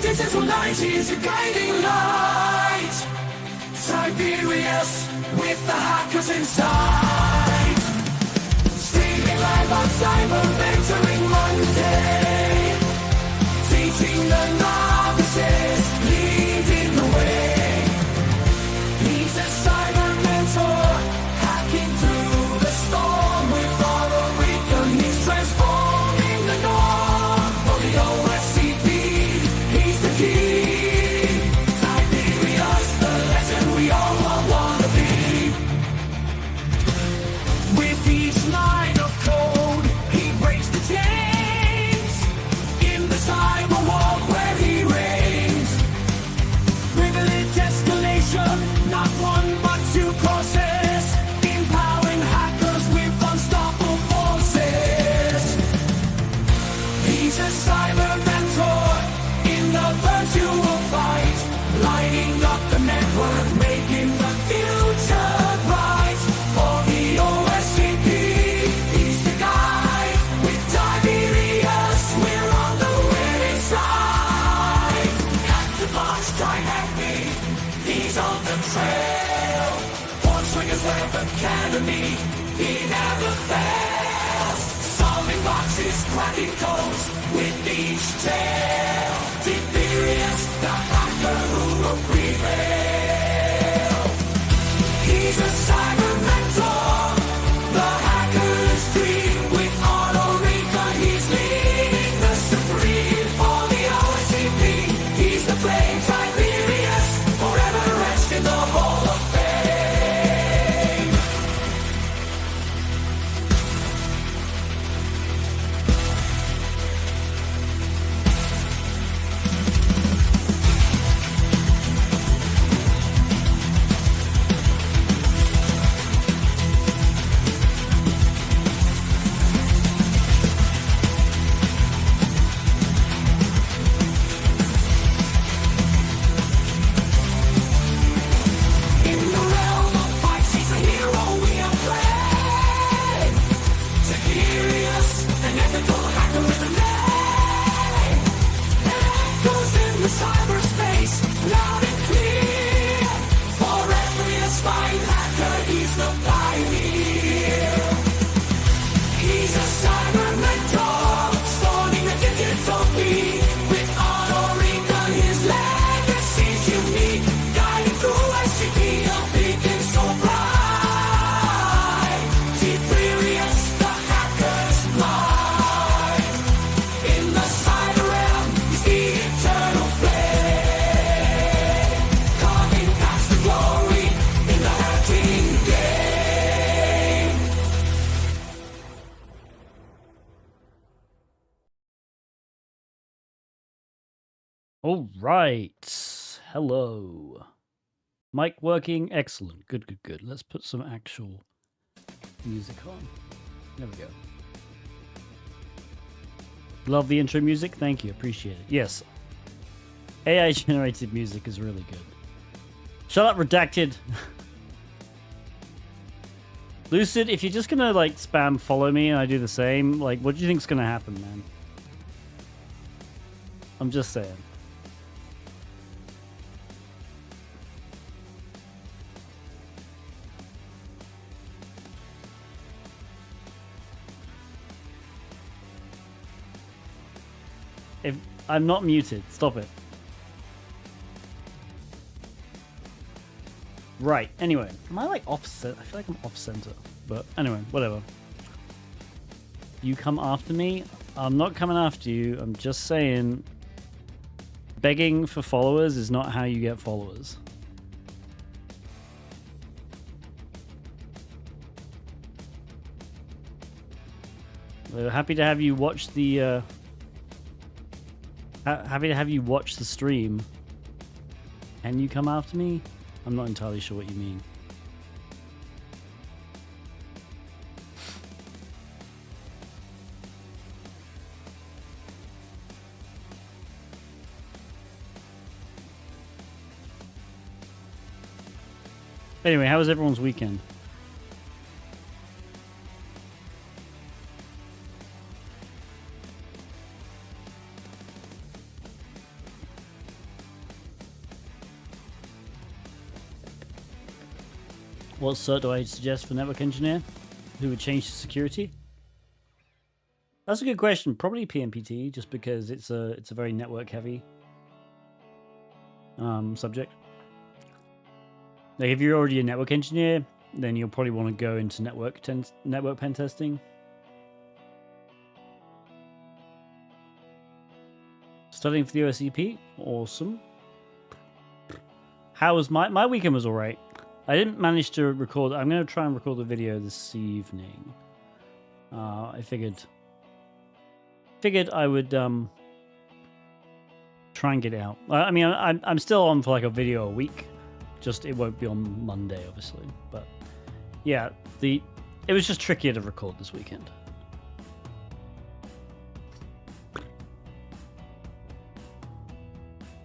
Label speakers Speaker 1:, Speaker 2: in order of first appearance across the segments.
Speaker 1: Digital 90s, a guiding light. Tiberius with the hackers inside. Streaming live on Cyber, mentoring Monday. Teaching the novices, leading the way. He's a cyber mentor, hacking through the storm with Auto Recon. He's transforming the norm for the OSCP. He's the key. Tiberius, the legend we all want to be. With each line of code, he breaks the chains. In the cyber war where he reigns. Privilege escalation, not one but two courses. Empowering hackers with unstoppable forces. He's a cyber mentor in the virtual fight. Lighting up the network, making the future bright. For the OSCP, he's the guy. With Tiberius, we're on the winning side. Hack the box, try hack me. He's on the trail. Hornswinger's Web Academy, he never fails. Solving boxes, cracking codes with each tale. Tiberius, the hacker who will prevail. He's a cyber mentor, the hacker's dream. With Auto Recon, he's leading the supreme. For the OSCP, he's the flame. Tiberius, forever etched in the Hall of Fame. In the realm of fights, he's a hero we have played. Tiberius, an ethical hacker with a name. Echoes in the cyberspace, loud and clear. For every aspiring hacker, he's the pioneer. He's a cyber mentor, spawning a digital beat. With Auto Recon, his legacy's unique. Guiding through SCP, a beacon so bright. Tiberius, the hacker's mind. In the cyber realm, he's the eternal flame. Carving past the glory in the hacking game.
Speaker 2: All right. Hello. Mic working. Excellent. Good, good, good. Let's put some actual music on. There we go. Love the intro music. Thank you. Appreciate it. Yes. AI generated music is really good. Shut up, redacted. Lucid, if you're just gonna like spam follow me and I do the same, like what do you think's gonna happen, man? I'm just saying. If I'm not muted, stop it. Right, anyway. Am I like offset? I feel like I'm off center. But anyway, whatever. You come after me? I'm not coming after you. I'm just saying begging for followers is not how you get followers. We're happy to have you watch the happy to have you watch the stream. And you come after me? I'm not entirely sure what you mean. Anyway, how was everyone's weekend? What cert do I suggest for network engineer who would change to security? That's a good question. Probably PNPT, just because it's a very network heavy subject. Like if you're already a network engineer, then you'll probably want to go into network pen testing. Studying for the OSCP, awesome. How was my weekend? Was all right. I didn't manage to record. I'm going to try and record the video this evening. I figured I would try and get it out. I mean, I'm still on for like a video a week. Just it won't be on Monday, obviously. But yeah, it was just trickier to record this weekend.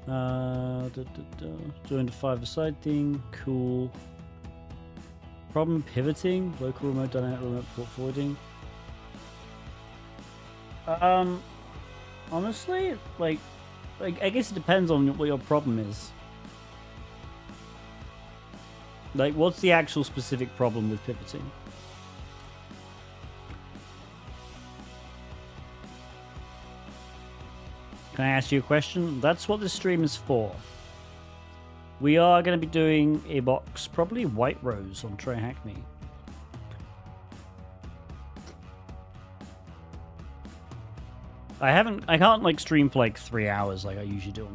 Speaker 2: Joined a 5-a-side thing, cool. Problem pivoting, local remote, dynamic remote port forwarding. Honestly, like I guess it depends on what your problem is. Like, what's the actual specific problem with pivoting? Can I ask you a question? That's what this stream is for. We are going to be doing a box, probably White Rose on Trey Hackney. I can't like stream for like 3 hours like I usually do,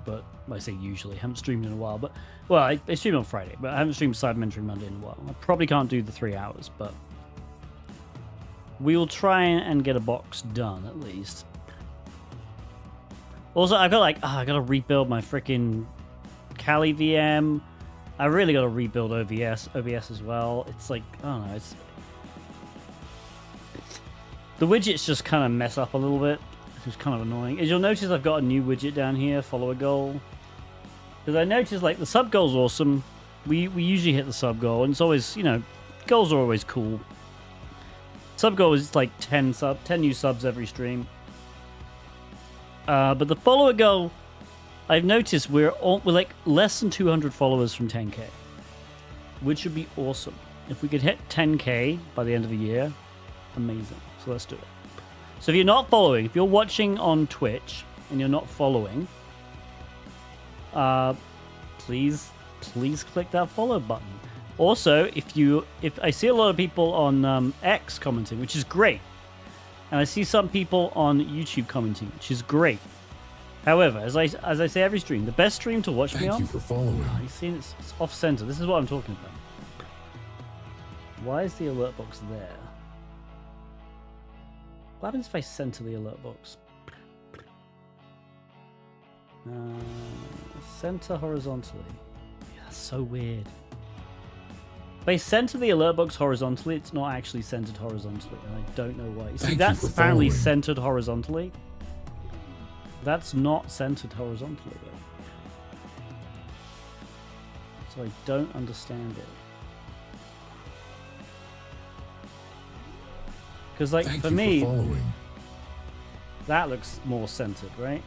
Speaker 2: but I say usually, I haven't streamed in a while, but well, I streamed on Friday, but I haven't streamed Cyber Mentoring Monday in a while. I probably can't do the 3 hours, but we will try and get a box done at least. Also, I gotta rebuild my freaking Kali VM. I really gotta rebuild OBS as well. It's like, I don't know, the widgets just kind of mess up a little bit, which is kind of annoying. As you'll notice, I've got a new widget down here, follow a goal. Because I noticed, like, the sub goal's awesome. We usually hit the sub goal, and it's always, you know, goals are always cool. Sub goal is like 10 new subs every stream. But the follower goal, I've noticed we're like less than 200 followers from 10k, which would be awesome. If we could hit 10k by the end of the year, amazing. So let's do it. So if you're not following, if you're watching on Twitch and you're not following, please click that follow button. Also, if I see a lot of people on X commenting, which is great, and I see some people on YouTube commenting, which is great. However, as I say every stream, the best stream to watch me on.
Speaker 3: Thank you for following.
Speaker 2: Oh, you see, it's off center. This is what I'm talking about. Why is the alert box there? What happens if I center the alert box? Center horizontally. Yeah, that's so weird. If I center the alert box horizontally, it's not actually centered horizontally, and I don't know why. See, that's apparently centered horizontally. That's not centered horizontally, though. So I don't understand it. Because, like, for me, that looks more centered, right?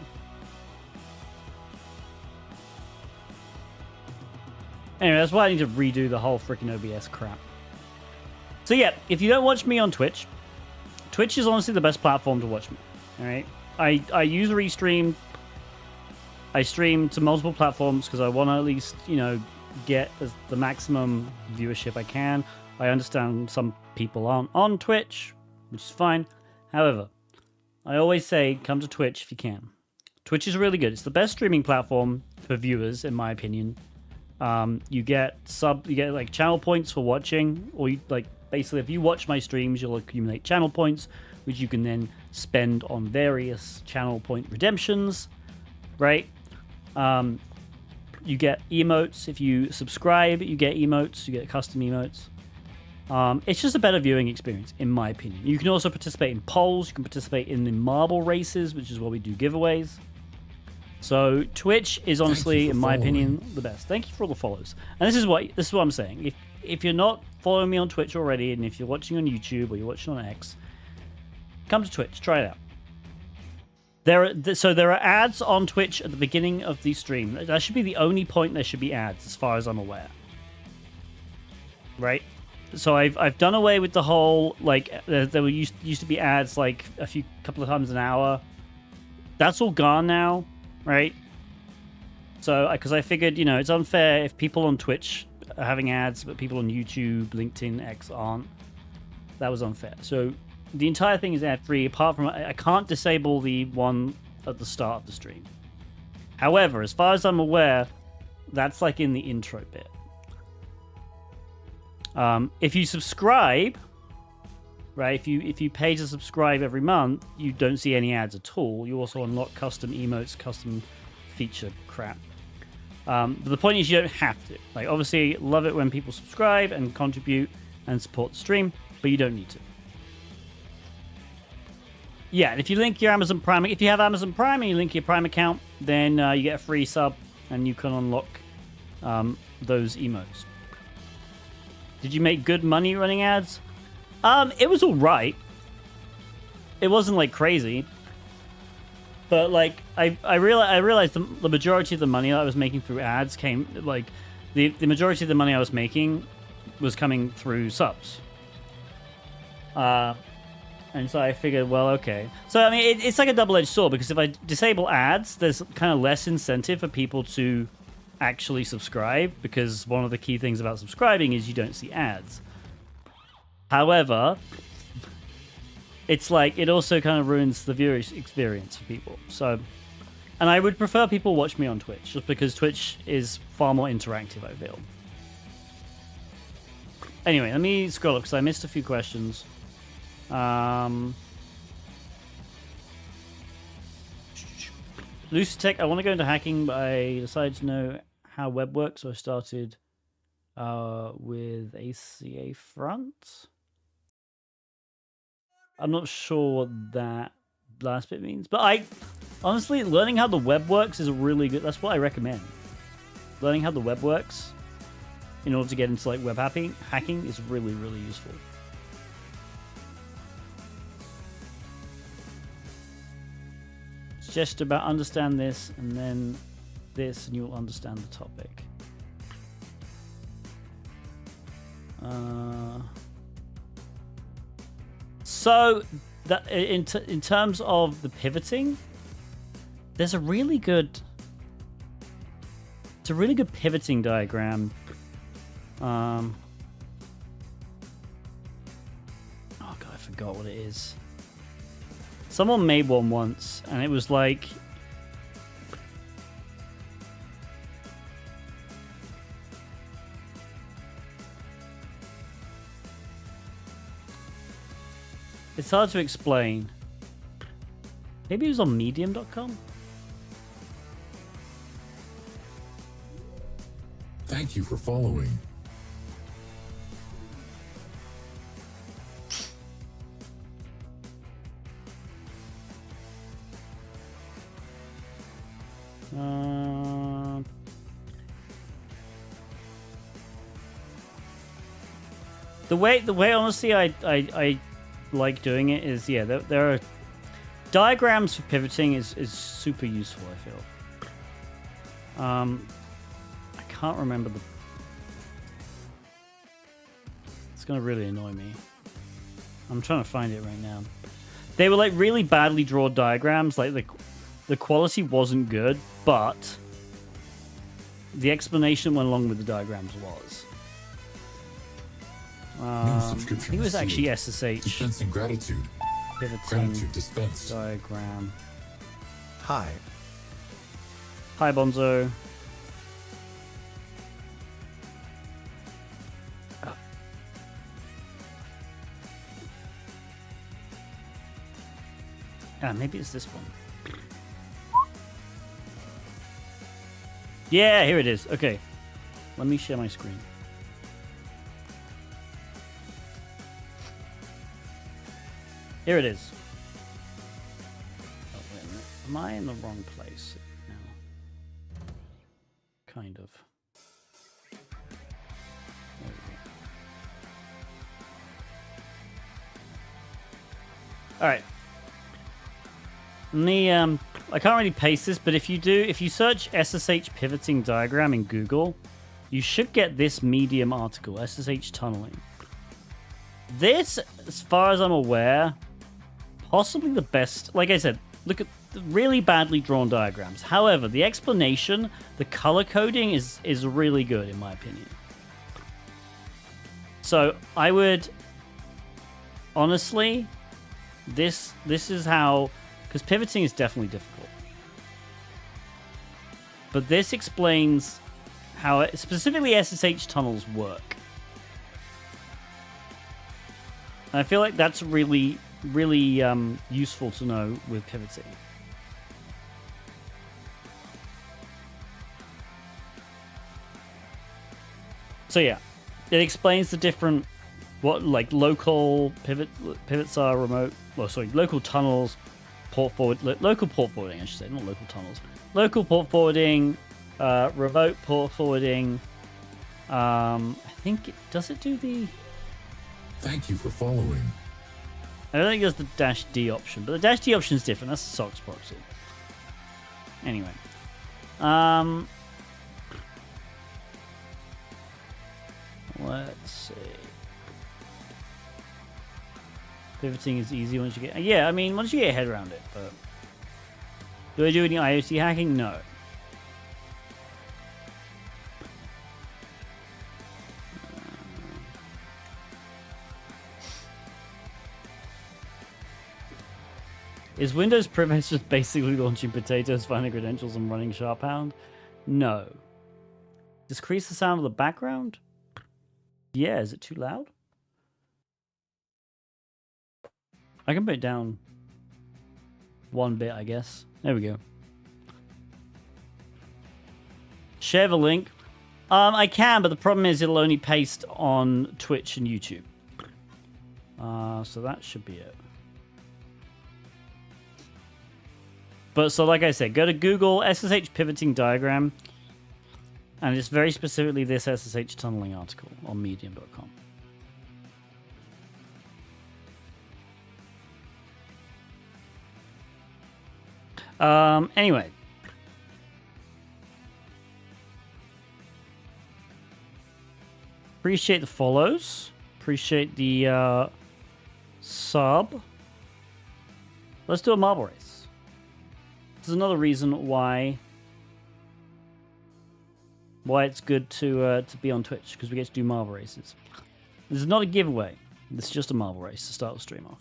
Speaker 2: Anyway, that's why I need to redo the whole freaking OBS crap. So yeah, if you don't watch me on Twitch, Twitch is honestly the best platform to watch me. Alright? I use Restream. I stream to multiple platforms because I want to at least, you know, get the maximum viewership I can. I understand some people aren't on Twitch, which is fine. However, I always say come to Twitch if you can. Twitch is really good. It's the best streaming platform for viewers, in my opinion. You get like channel points for watching, or basically if you watch my streams, you'll accumulate channel points, which you can then spend on various channel point redemptions, right? You get emotes. If you subscribe, you get emotes. You get custom emotes. It's just a better viewing experience, in my opinion. You can also participate in polls. You can participate in the marble races, which is where we do giveaways. So Twitch is honestly, in my opinion, the best. Thank you for all the follows. And this is what I'm saying. If you're not following me on Twitch already, and if you're watching on YouTube or you're watching on X, come to Twitch. Try it out. There are ads on Twitch at the beginning of the stream. That should be the only point there should be ads, as far as I'm aware. right? So I've done away with the whole like there were used to be ads like couple of times an hour. That's all gone now, right? So because I figured, you know, it's unfair if people on Twitch are having ads, but people on YouTube, LinkedIn, X aren't. That was unfair. So the entire thing is ad free. Apart from I can't disable the one at the start of the stream. However, as far as I'm aware, that's like in the intro bit. If you subscribe, right? If you pay to subscribe every month, you don't see any ads at all. You also unlock custom emotes, custom feature crap. But the point is, you don't have to. Like, obviously, love it when people subscribe and contribute and support the stream, but you don't need to. Yeah, and if you link your Amazon Prime, if you have Amazon Prime and you link your Prime account, then you get a free sub and you can unlock those emotes. Did you make good money running ads? It was all right. It wasn't like crazy, but like I realized the majority of the money that I was making through ads came like the majority of the money I was making was coming through subs. And so I figured, well, okay. So I mean, it's like a double-edged sword because if I disable ads, there's kind of less incentive for people to actually subscribe because one of the key things about subscribing is you don't see ads. However, it's like it also kind of ruins the viewer experience for people. So, and I would prefer people watch me on Twitch just because Twitch is far more interactive, I feel. Anyway, let me scroll up because I missed a few questions. Lucitech, I want to go into hacking, but I decided to know how web works, so I started with ACA front. I'm not sure what that last bit means, but I honestly, learning how the web works is a really good. That's what I recommend. Learning how the web works in order to get into like web hacking is really, really useful. It's just about understand this and then this, and you'll understand the topic. So that in terms of the pivoting, there's a really good. It's a really good pivoting diagram. Oh god, I forgot what it is. Someone made one once, and it was like. It's hard to explain. Maybe it was on medium.com?
Speaker 3: Thank you for following.
Speaker 2: The way honestly I like doing it is, yeah, there are diagrams for pivoting is super useful, I feel. I can't remember the. It's gonna really annoy me. I'm trying to find it right now. They were like really badly drawn diagrams. Like the quality wasn't good, but the explanation went along with the diagrams was. I think it was actually SSH.
Speaker 3: Dispensing gratitude.
Speaker 2: Pivoting
Speaker 3: Gratitude dispensed.
Speaker 2: diagram.
Speaker 4: Hi.
Speaker 2: Hi, Bonzo. Maybe it's this one. Yeah, here it is. Okay. Let me share my screen. Here it is. Oh, wait a minute. Am I in the wrong place now? Kind of. There we go. Alright. I can't really paste this, but if you search SSH pivoting diagram in Google, you should get this Medium article, SSH tunneling. This, as far as I'm aware, possibly the best. Like I said, look at the really badly drawn diagrams. However, the explanation, the color coding is really good in my opinion. So I would honestly, this is how, because pivoting is definitely difficult. But this explains how specifically SSH tunnels work. And I feel like that's really useful to know with pivoting. So yeah, it explains the different local pivots are, remote. Well, sorry, local tunnels, local port forwarding. I should say, not local tunnels. Local port forwarding, remote port forwarding. I think does it do the?
Speaker 3: Thank you for following.
Speaker 2: I don't think there's the -D option, but the -D option is different. That's the SOCKS proxy. Anyway, let's see. Pivoting is easy once you get... Yeah, I mean, once you get your head around it, but... Do I do any IoT hacking? No. Is Windows Privilege just basically launching potatoes, finding credentials, and running Sharphound? No. Decrease the sound of the background? Yeah, is it too loud? I can put it down one bit, I guess. There we go. Share the link. I can, but the problem is it'll only paste on Twitch and YouTube. So that should be it. But so like I said, go to Google SSH pivoting diagram. And it's very specifically this SSH tunneling article on medium.com. Anyway. Appreciate the follows. Appreciate the sub. Let's do a marble race. This is another reason why it's good to be on Twitch, because we get to do marble races. This is not a giveaway. This is just a marble race to start the stream off.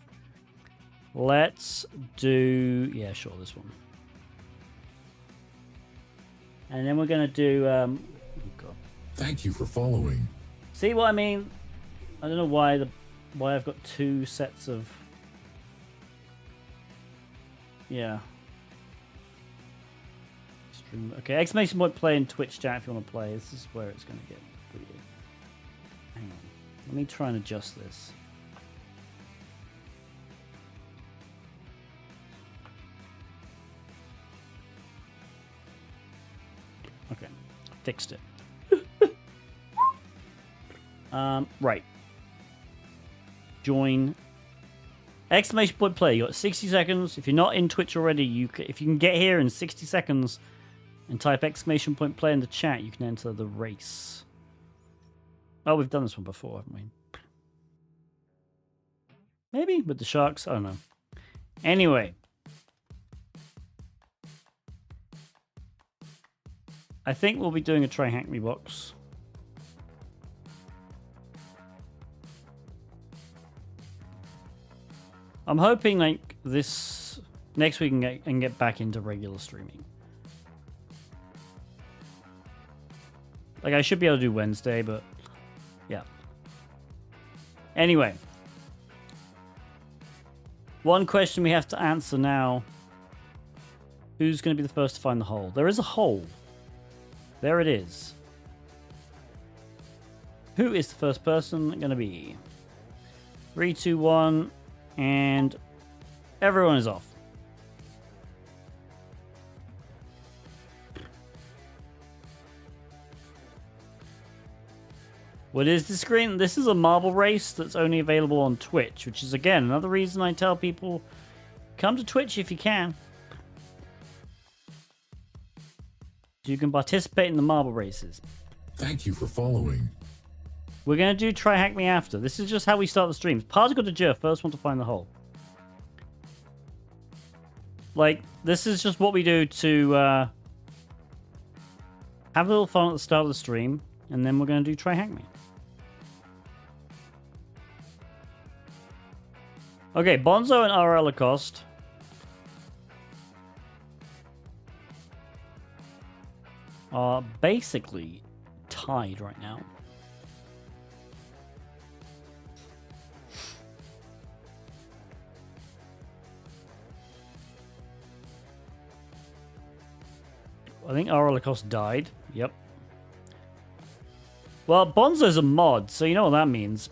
Speaker 2: Let's do... Yeah, sure, this one. And then we're going to do... oh God.
Speaker 3: Thank you for following.
Speaker 2: See what I mean? I don't know why I've got two sets of... Yeah. Stream. Okay, exclamation point play in Twitch chat if you want to play. This is where it's going to get weird. Hang on. Let me try and adjust this. Okay, fixed it. Right. Join. Exclamation point play. You got 60 seconds. If you're not in Twitch already, if you can get here in 60 seconds and type exclamation point play in the chat, you can enter the race. Oh, we've done this one before, haven't we? Maybe with the sharks. I don't know. Anyway. I think we'll be doing a Try Hack Me box. I'm hoping like this next week and get back into regular streaming. Like I should be able to do Wednesday, but yeah. Anyway. One question we have to answer now. Who's going to be the first to find the hole? There is a hole. There it is. Who is the first person going to be? 3, 2, 1, and everyone is off. What is the screen? This is a marble race that's only available on Twitch, which is again another reason I tell people come to Twitch if you can. You can participate in the marble races.
Speaker 3: Thank you for following.
Speaker 2: We're going to do Try Hack Me after. This is just how we start the streams. Particle to Jer, first one to find the hole. Like, this is just what we do to have a little fun at the start of the stream, and then we're going to do Try Hack Me. Okay, Bonzo and RL Lacoste. Are basically tied right now. I think RL Lacoste died. Yep. Well, Bonzo's a mod, so you know what that means.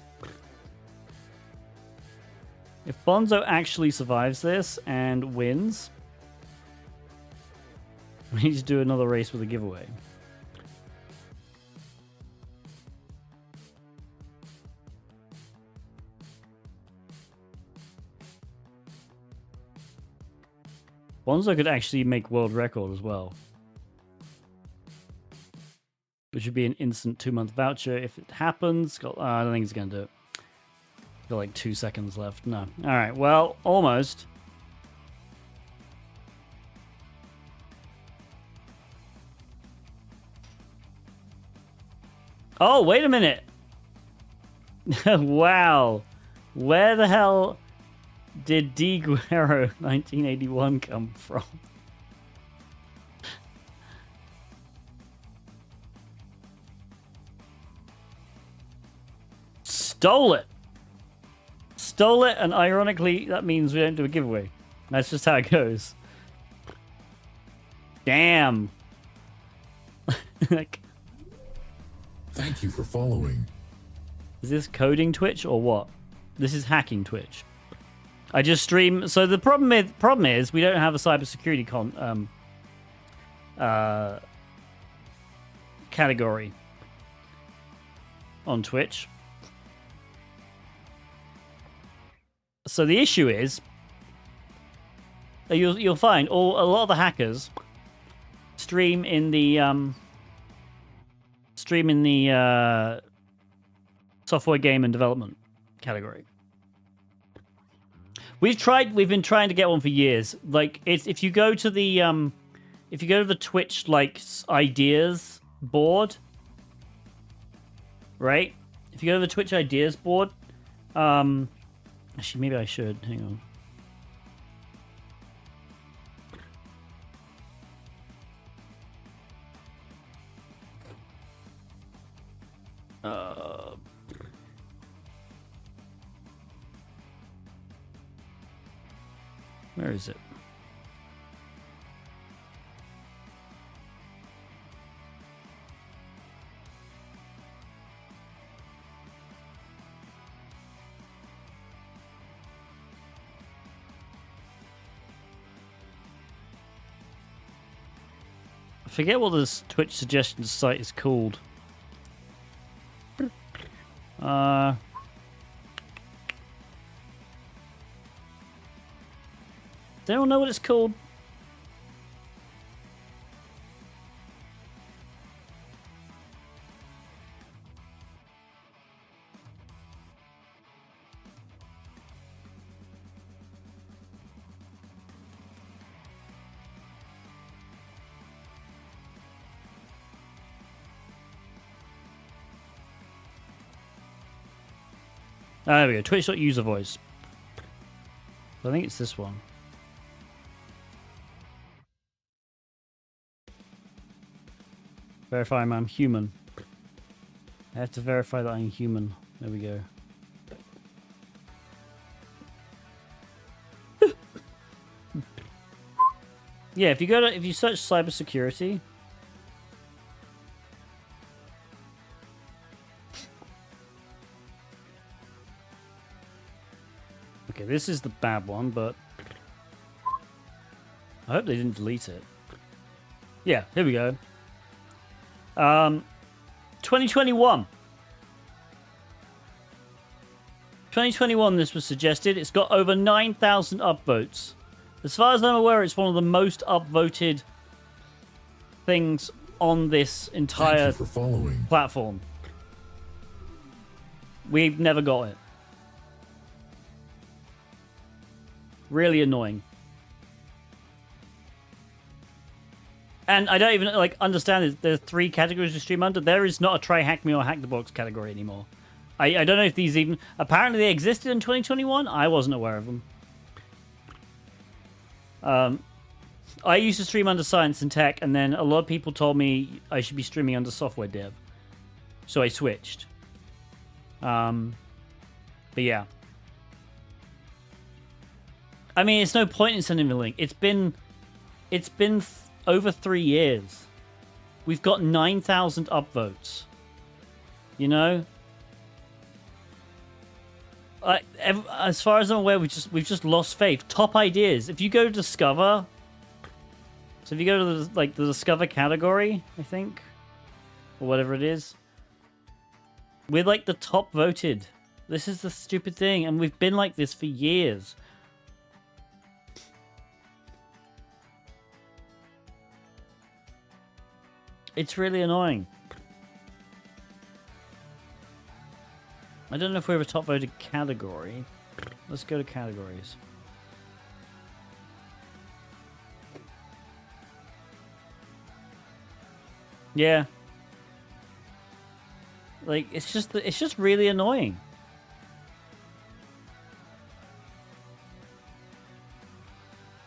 Speaker 2: If Bonzo actually survives this and wins, we need to do another race with a giveaway. Bonzo could actually make world record as well. Which would be an instant 2-month voucher if it happens. I don't think he's going to do it. Got like 2 seconds left. No. Alright, well, almost. Oh, wait a minute. Wow. Where the hell did D. Guerrero 1981 come from? Stole it. Stole it, and ironically, that means we don't do a giveaway. That's just how it goes. Damn. Like,
Speaker 3: Thank you for following.
Speaker 2: is this coding Twitch or what? This is hacking Twitch. I just stream. So the problem is we don't have a cybersecurity category on Twitch. So the issue is you'll find a lot of the hackers stream in the software game and development category. We've been trying to get one for years. Like, if you go to the Twitch like ideas board, right? If you go to the Twitch ideas board, actually, maybe I should. Hang on. Where is it? I forget what this Twitch suggestions site is called. Does anyone know what it's called? Ah, there we go. Twitch.user voice. I think it's this one. Verify I'm human. I have to verify that I'm human. There we go. Yeah, if you search cybersecurity. Okay, this is the bad one, but I hope they didn't delete it. Yeah, here we go. 2021. 2021, this was suggested. It's got over 9,000 upvotes. As far as I'm aware, it's one of the most upvoted things on this
Speaker 3: Thank
Speaker 2: entire
Speaker 3: you for following.
Speaker 2: platform. We've never got it. Really annoying. And I don't even like understand it. There's 3 categories to stream under. There is not a try hack me or hack the box category anymore. I don't know if these even apparently they existed in 2021. I wasn't aware of them. I used to stream under science and tech, and then a lot of people told me I should be streaming under software dev, so I switched. But yeah, I mean, it's no point in sending the link. It's been over 3 years. We've got 9,000 upvotes. You know, as far as I'm aware, we've just lost faith. Top ideas. If you go to Discover, so if you go to the Discover category, I think, or whatever it is, we're like the top voted. This is the stupid thing, and we've been like this for years. It's really annoying. I don't know if we have a top voted category. Let's go to categories. Yeah. Like, it's just really annoying.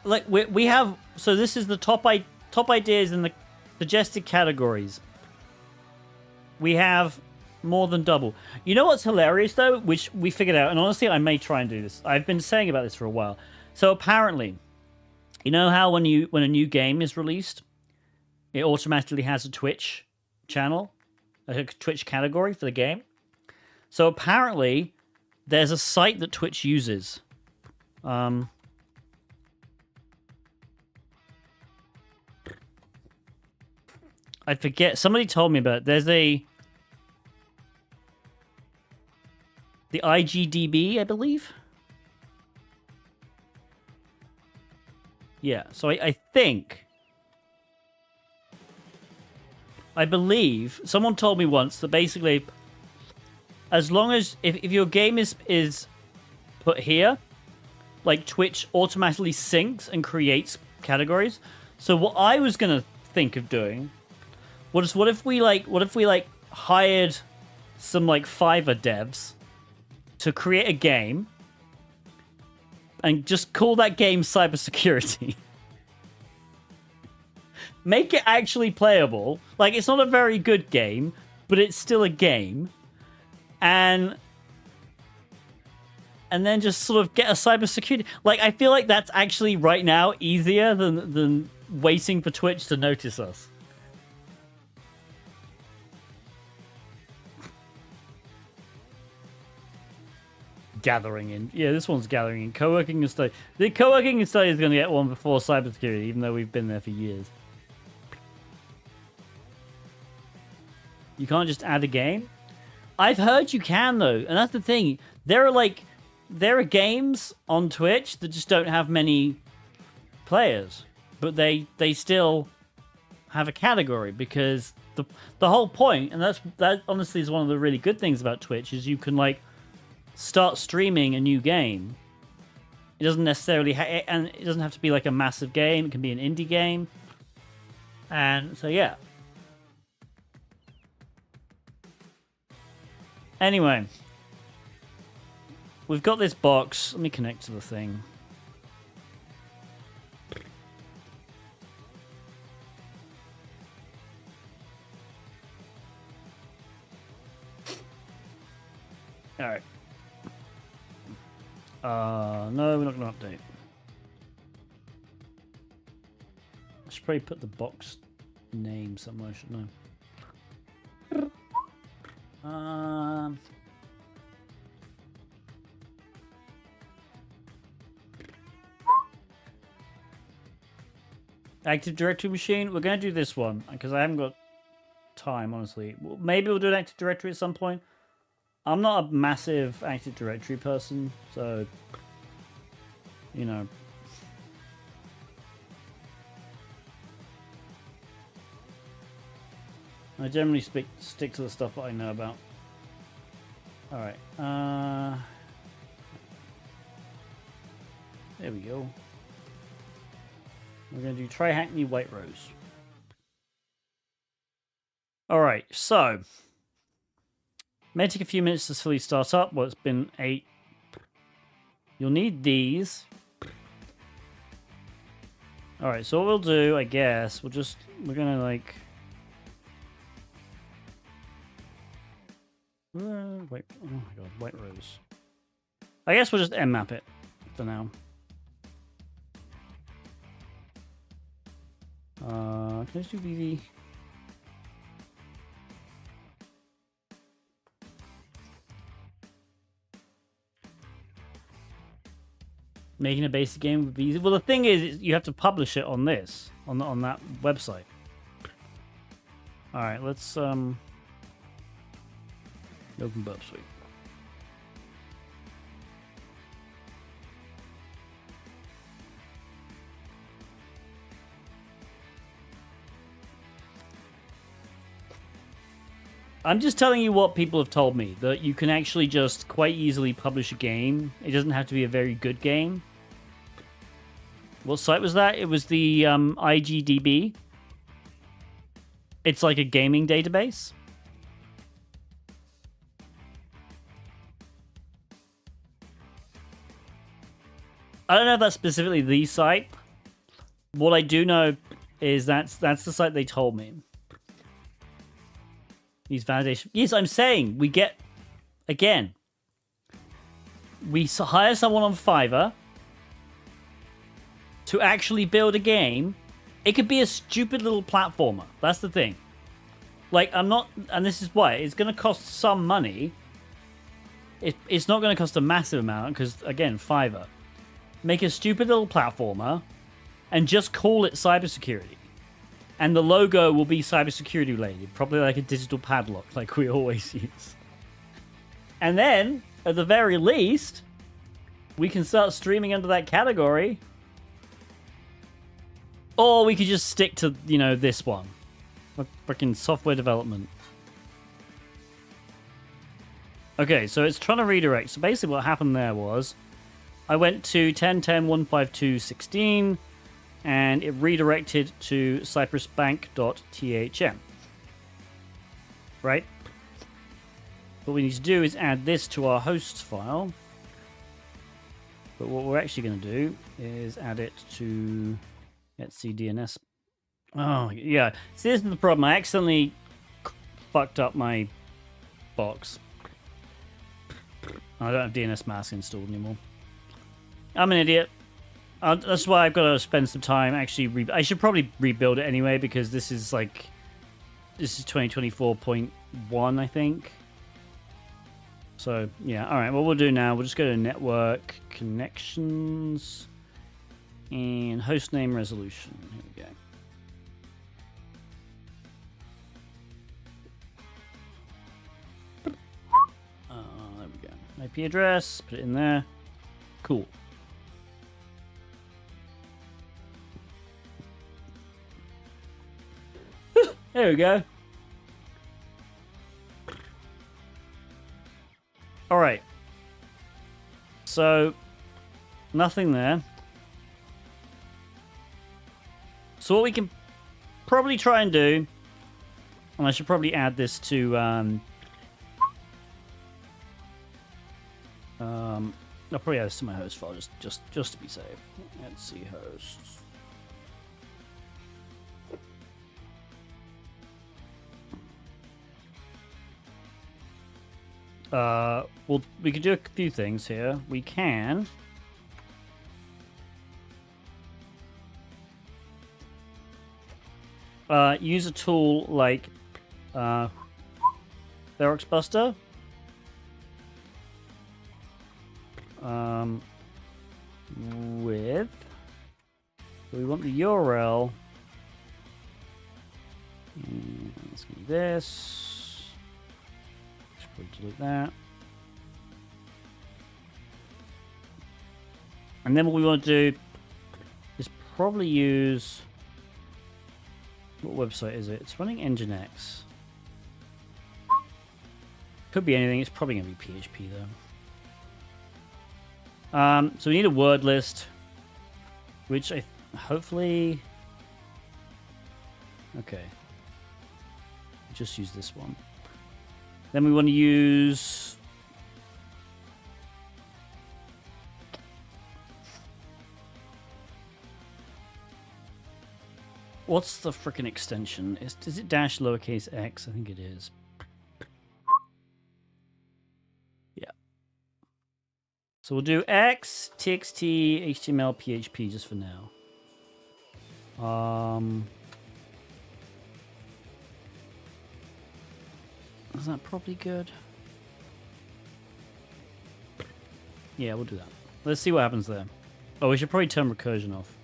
Speaker 2: Like, we have, so this is the top ideas in the suggested categories. We have more than double. You know what's hilarious though, which we figured out, and honestly I may try and do this. I've been saying about this for a while. So apparently, you know how when a new game is released, it automatically has a Twitch channel, a Twitch category for the game. So apparently there's a site that Twitch uses. I forget, somebody told me about it. There's the IGDB, I believe. Yeah, so I believe someone told me once that basically, as long as if your game is put here, like Twitch automatically syncs and creates categories. So what I was gonna think of doing was what if we hired some like Fiverr devs to create a game and just call that game cybersecurity. Make it actually playable. Like, it's not a very good game, but it's still a game. And then just sort of get a cybersecurity. Like, I feel like that's actually right now easier than waiting for Twitch to notice us. Gathering in. Yeah, this one's gathering in. Co-working and study. The co-working and study is going to get one before cybersecurity, even though we've been there for years. You can't just add a game? I've heard you can, though. And that's the thing. There are games on Twitch that just don't have many players. But they still have a category, because the whole point, and that honestly is one of the really good things about Twitch, is you can, like, start streaming a new game. It doesn't necessarily and it doesn't have to be like a massive game. It can be an indie game. And so yeah. Anyway, we've got this box. Let me connect to the thing. All right. No, we're not going to update. I should probably put the box name somewhere, shouldn't I? Active Directory machine. We're going to do this one because I haven't got time, honestly. Well, maybe we'll do an Active Directory at some point. I'm not a massive Active Directory person, so, you know. I generally stick to the stuff that I know about. Alright. There we go. We're going to do Try Hackney White Rose. Alright, so. May take a few minutes to fully start up. Well, it's been 8. You'll need these. Alright, so what we'll do, I guess, we're going to like... wait, oh my god, White Rose. I guess we'll just mmap it for now. Can I just do VV? Making a basic game would be easy. Well, the thing is you have to publish it on this, on that website. All right, let's open Burp Suite. I'm just telling you what people have told me, that you can actually just quite easily publish a game. It doesn't have to be a very good game. What site was that? It was the IGDB. It's like a gaming database. I don't know if that's specifically the site. What I do know is that's the site they told me. These validation. Yes, I'm saying we get, again, we hire someone on Fiverr to actually build a game. It could be a stupid little platformer. That's the thing. Like, I'm not, and this is why, it's going to cost some money. It's not going to cost a massive amount because, again, Fiverr. Make a stupid little platformer and just call it cybersecurity. And the logo will be cybersecurity related, probably like a digital padlock, like we always use. And then, at the very least, we can start streaming under that category. Or we could just stick to, you know, this one. Freaking software development. Okay, so it's trying to redirect. So basically what happened there was, I went to 10.10.152.16, and it redirected to cypressbank.thm. Right? What we need to do is add this to our hosts file. But what we're actually going to do is add it to etcdns. Oh, yeah. See, this is the problem. I accidentally fucked up my box. I don't have DNS mask installed anymore. I'm an idiot. That's why I've got to spend some time actually. I should probably rebuild it anyway because this is like, this is 2024.1, I think. So yeah, all right. What we'll do now, we'll just go to network connections and hostname resolution. Here we go. There we go. IP address. Put it in there. Cool. There we go. All right. So, nothing there. So what we can probably try and do, and I should probably add this to, I'll probably add this to my host file just to be safe. Let's see hosts. Well, we could do a few things here. We can use a tool like Xerox Buster. With, so we want the URL. Let's do this. Should probably delete that. And then what we want to do is probably use, what website is it? It's running Nginx. Could be anything. It's probably going to be PHP, though. So we need a word list, which I hopefully... Okay. Just use this one. Then we want to use... What's the frickin' extension? Is it dash lowercase x? I think it is. Yeah. So we'll do x, txt, html, php just for now. Is that probably good? Yeah, we'll do that. Let's see what happens there. Oh, we should probably turn recursion off,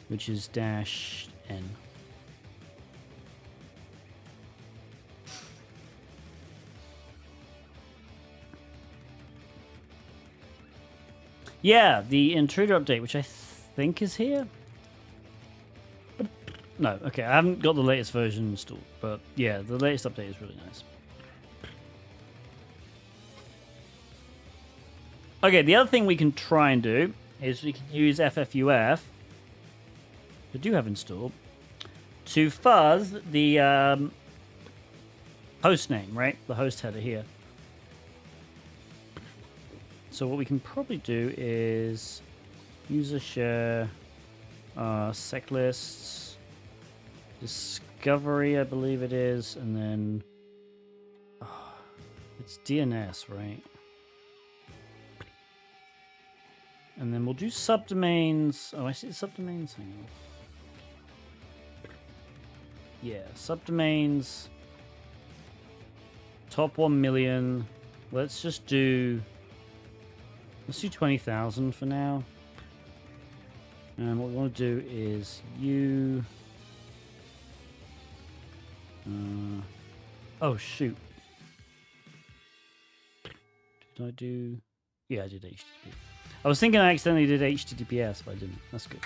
Speaker 2: which is dash n. Yeah, the intruder update, which I think is here. No, okay, I haven't got the latest version installed, but yeah, the latest update is really nice. Okay, the other thing we can try and do is we can use FFUF, I do have installed, to fuzz the host name, right? The host header here. So what we can probably do is user share, sec lists, discovery, I believe it is, and then it's DNS, right? And then we'll do subdomains. Oh, I see subdomains. Hang on. Yeah, subdomains. Top 1 million. Let's just do... Let's do 20,000 for now. And what we want to do is you... oh, shoot. Did I do... Yeah, I did HTTP. I was thinking I accidentally did HTTPS, but I didn't. That's good.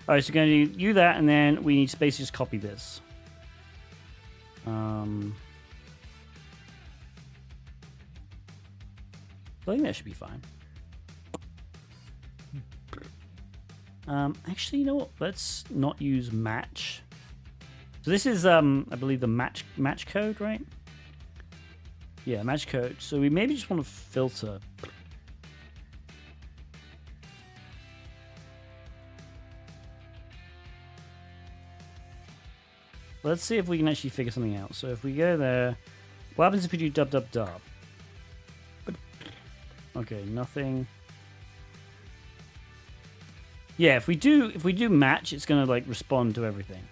Speaker 2: All right, so we're going to do that, and then we need to basically just copy this. I think that should be fine. Actually, you know what? Let's not use match. So this is, I believe, the match code, right? Yeah, match code. So we maybe just want to filter. Let's see if we can actually figure something out. So if we go there, what happens if we do dub dub dub? Okay, nothing. Yeah, if we do match, it's gonna like respond to everything.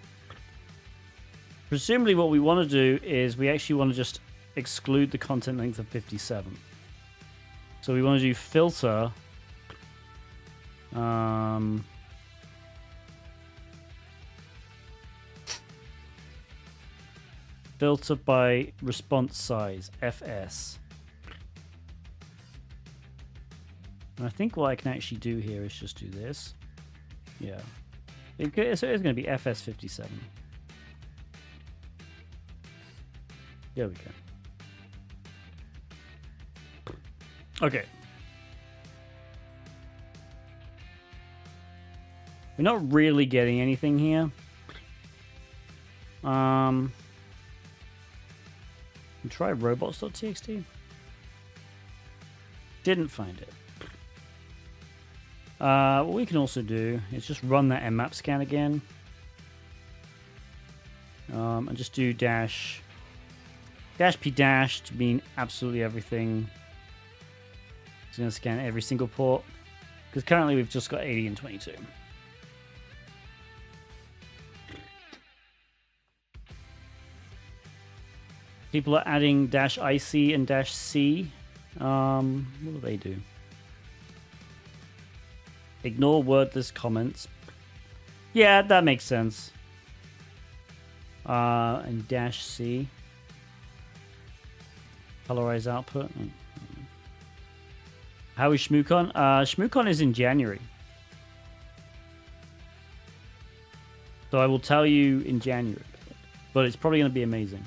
Speaker 2: Presumably what we want to do is we actually want to just exclude the content length of 57. So we want to do filter filter by response size, FS. And I think what I can actually do here is just do this. Yeah. So it is going to be FS57. There we go. Okay. We're not really getting anything here. Try robots.txt. Didn't find it. What we can also do is just run that mmap scan again. And just do dash p dash to mean absolutely everything. It's going to scan every single port. Because currently we've just got 80 and 22. People are adding dash IC and dash C. What do they do? Ignore wordless comments. Yeah, that makes sense. And dash C. Colorize output. How is ShmooCon? ShmooCon is in January. So I will tell you in January. But it's probably going to be amazing.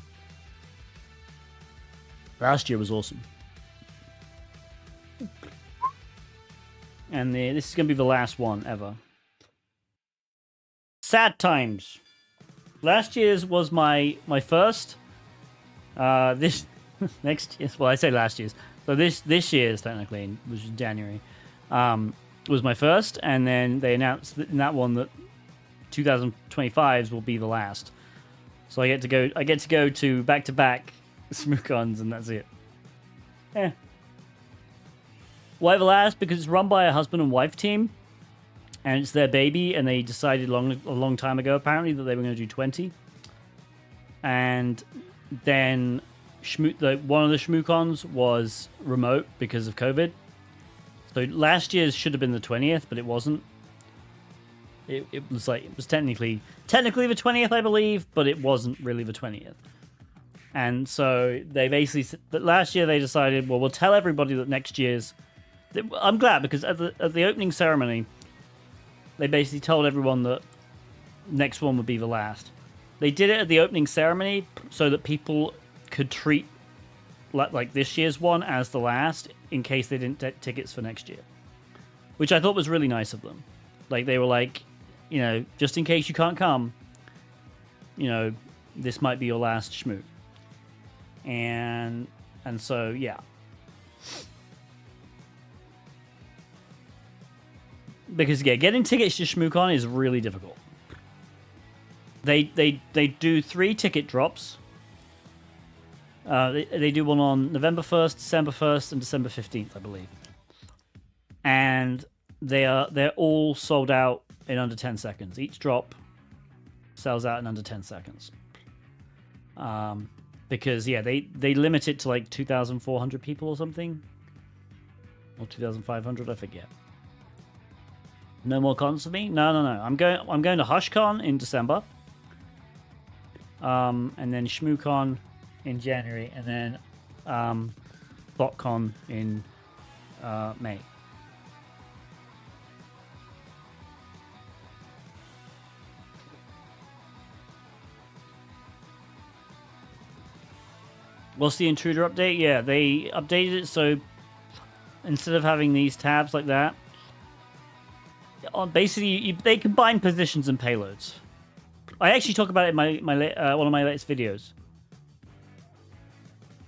Speaker 2: Last year was awesome. And this is going to be the last one ever. Sad times. Last year's was my first. This next year's, well, I say last year's. So this year's technically, which is January, was my first, and then they announced in that one that 2025's will be the last. So I get to go to back-to-back SmooCons, and that's it. Yeah. Why the last? Because it's run by a husband and wife team, and it's their baby, and they decided a long time ago, apparently, that they were going to do 20. And then one of the SmooCons was remote because of COVID. So last year's should have been the 20th, but it wasn't. It was technically the 20th, I believe, but it wasn't really the 20th. And so they basically, but last year they decided, well, we'll tell everybody that next year's. I'm glad, because at the opening ceremony, they basically told everyone that next one would be the last. They did it at the opening ceremony so that people could treat like this year's one as the last in case they didn't get tickets for next year, which I thought was really nice of them. Like, they were like, you know, just in case you can't come, you know, this might be your last Shmoot. And so, yeah. Because, yeah, getting tickets to ShmooCon is really difficult. They do 3 ticket drops. They do one on November 1st, December 1st, and December 15th, I believe. And they're all sold out in under 10 seconds. Each drop sells out in under 10 seconds. Because, yeah, they limit it to like 2,400 people or something. Or 2,500, I forget. No more cons for me? No. I'm going to HushCon in December. And then ShmooCon in January, and then BotCon in May. What's the intruder update? Yeah, they updated it so instead of having these tabs like that, basically they combine positions and payloads. I actually talk about it in one of my latest videos.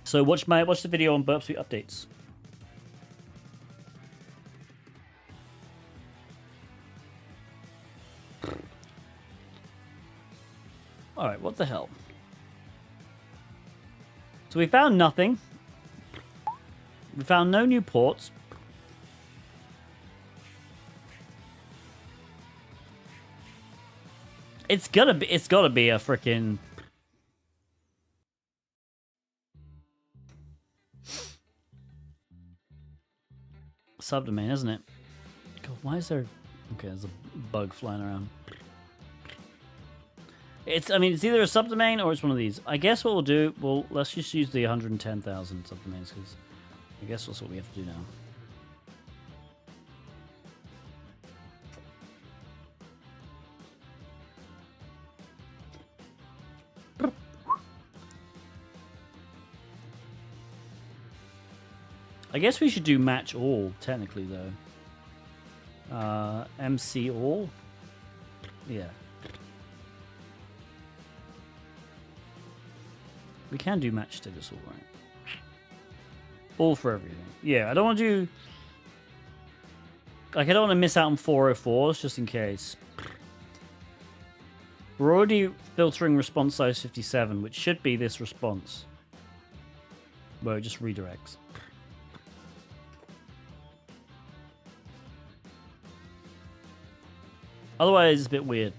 Speaker 2: So watch the video on Burp Suite updates. All right, what the hell? So we found nothing. We found no new ports. It's gotta be a freaking subdomain, isn't it? God, why is there? Okay, there's a bug flying around. It's either a subdomain or it's one of these. I guess what we'll do, let's just use the 110,000 subdomains, because I guess that's what we have to do now. I guess we should do match all, technically, though. MC all? Yeah. We can do match status all, right? All for everything. Yeah, I don't want to do... Like, I don't want to miss out on 404s, just in case. We're already filtering response size 57, which should be this response. Where it just redirects. Otherwise, it's a bit weird.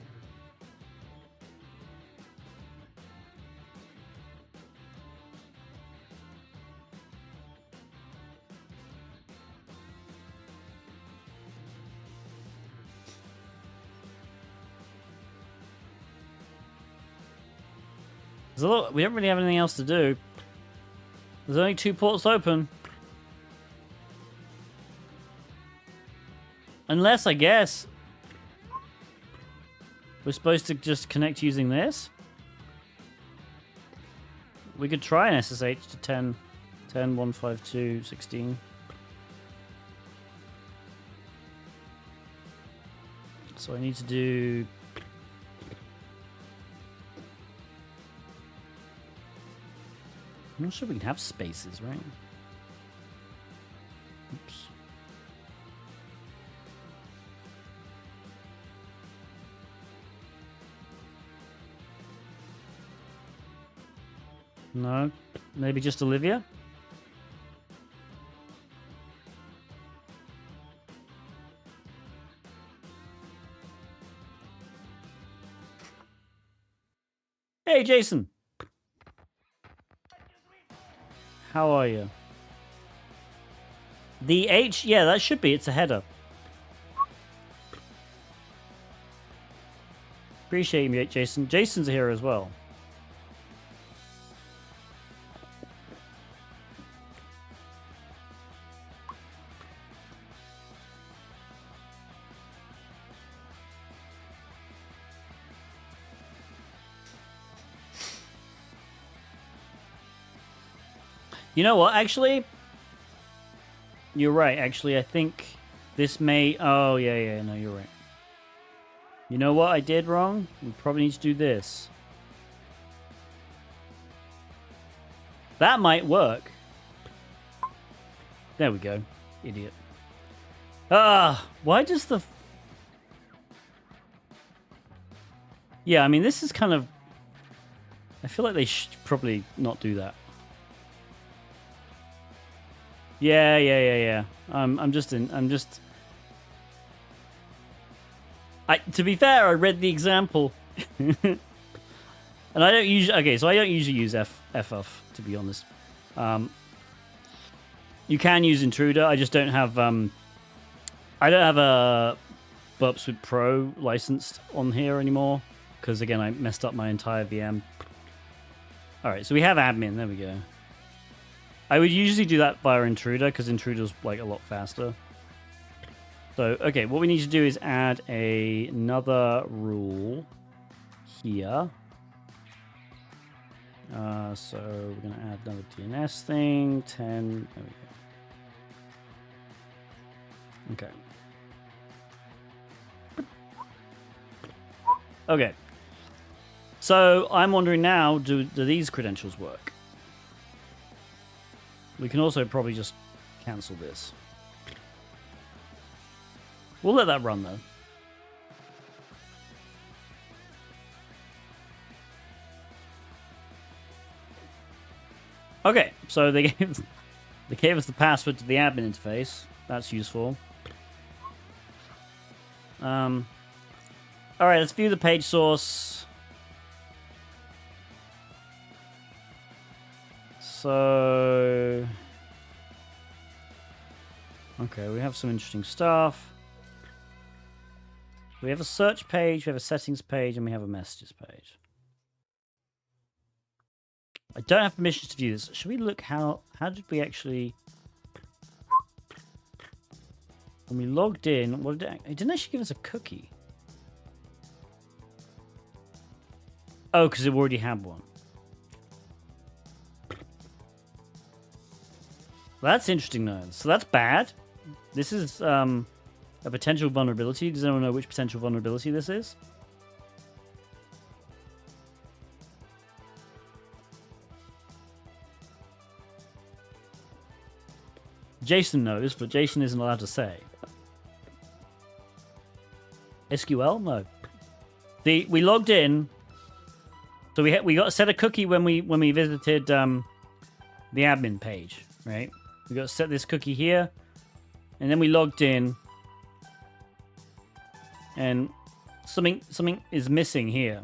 Speaker 2: We don't really have anything else to do. There's only 2 ports open. Unless, I guess, we're supposed to just connect using this. We could try an SSH to 10 10, 152, 16. So I need to do... I'm not sure we can have spaces, right? Oops. No? Maybe just Olivia? Hey, Jason! How are you? The H? Yeah, that should be. It's a header. Appreciate you, Jason. Jason's here as well. You know what, actually? You're right, actually. I think this may... Oh, yeah, no, you're right. You know what I did wrong? We probably need to do this. That might work. There we go. Idiot. Ah, why does the... Yeah, I mean, this is kind of... I feel like they should probably not do that. Yeah. I'm just. To be fair, I read the example, and I don't usually. Okay, so I don't usually use FF, to be honest. You can use Intruder. I just don't have. I don't have a Burp Suite Pro licensed on here anymore because again I messed up my entire VM. All right, so we have admin. There we go. I would usually do that via Intruder because Intruder's like a lot faster. So, okay, what we need to do is add another rule here. So we're going to add another DNS thing, 10. There we go. Okay. Okay. So I'm wondering now, do these credentials work? We can also probably just cancel this. We'll let that run, though. Okay, so they gave us the password to the admin interface. That's useful. All right, let's view the page source. So, okay, we have some interesting stuff. We have a search page, we have a settings page, and we have a messages page. I don't have permissions to view this. Should we look how did we actually... When we logged in, what did it didn't actually give us a cookie. Oh, because it already had one. That's interesting, though. So that's bad. This is a potential vulnerability. Does anyone know which potential vulnerability this is? Jason knows, but Jason isn't allowed to say. SQL? No. We logged in. So we got set a cookie when we visited the admin page, right? We got to set this cookie here, and then we logged in, and something is missing here.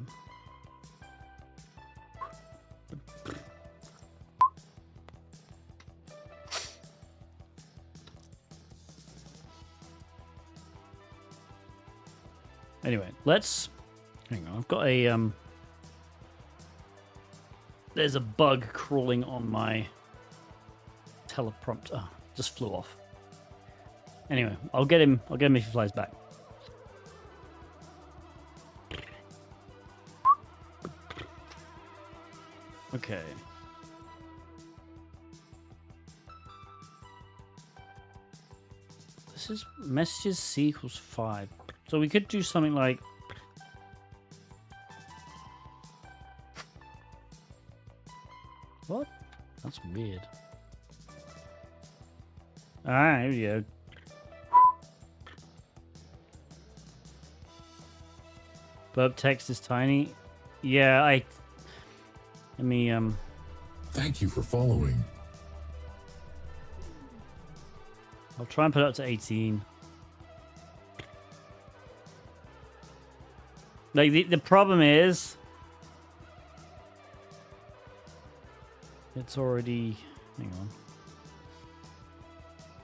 Speaker 2: Anyway, let's hang on. I've got a there's a bug crawling on my teleprompter. Oh, just flew off. Anyway, I'll get him if he flies back. Okay. messages C equals 5. So we could do something like... What? That's weird. Alright, here we go. Burp text is tiny. Yeah, let me,
Speaker 3: Thank you for following.
Speaker 2: I'll try and put it up to 18. Like, the problem is... It's already... Hang on.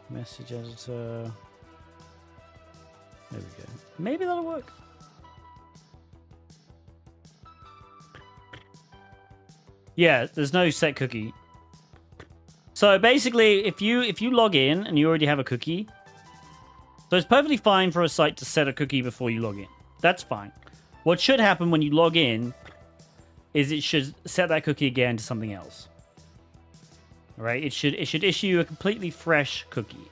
Speaker 2: Message editor... There we go. Maybe that'll work. Yeah, there's no set cookie. So basically, if you log in and you already have a cookie, so it's perfectly fine for a site to set a cookie before you log in. That's fine. What should happen when you log in is it should set that cookie again to something else. All right? It should issue you a completely fresh cookie.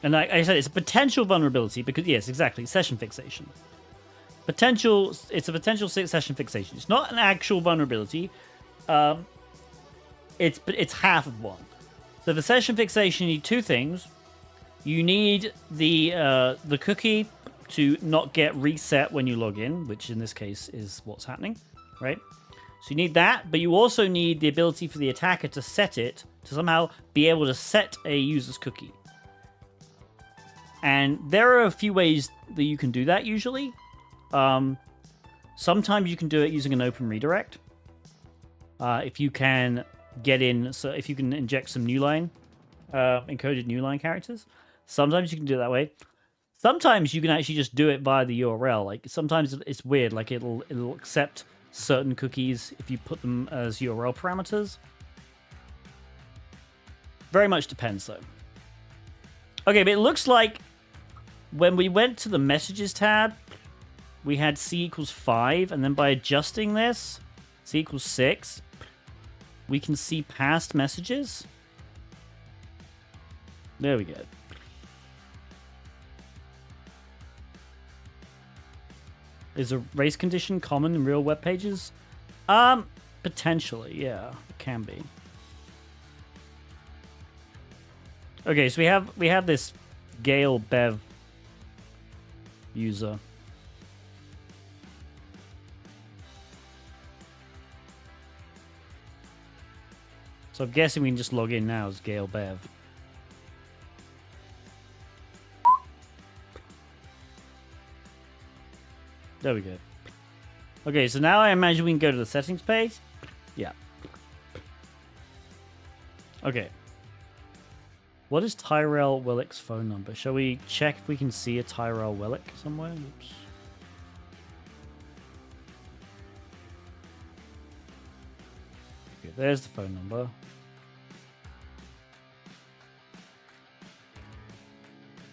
Speaker 2: And like I said, it's a potential vulnerability because yes, exactly, session fixation. It's a potential session fixation. It's not an actual vulnerability. It's half of one. So for session fixation, you need two things. You need the cookie to not get reset when you log in, which in this case is what's happening, right? So you need that, but you also need the ability for the attacker to set it, to somehow be able to set a user's cookie. And there are a few ways that you can do that usually. Sometimes you can do it using an open redirect. If you can get in, so if you can inject some new line, encoded new line characters, sometimes you can do it that way. Sometimes you can actually just do it via the URL. Like sometimes it's weird, like it'll accept certain cookies if you put them as URL parameters. Very much depends though. Okay, but it looks like when we went to the messages tab, we had C equals 5, and then by adjusting this, C equals 6, we can see past messages. There we go. Is a race condition common in real web pages? Potentially, yeah, it can be. Okay, so we have this Gale Bev user. So I'm guessing we can just log in now as Gale Bev. There we go. Okay, so now I imagine we can go to the settings page. Yeah. Okay. What is Tyrell Willick's phone number? Shall we check if we can see a Tyrell Willick somewhere? Oops. Okay, there's the phone number.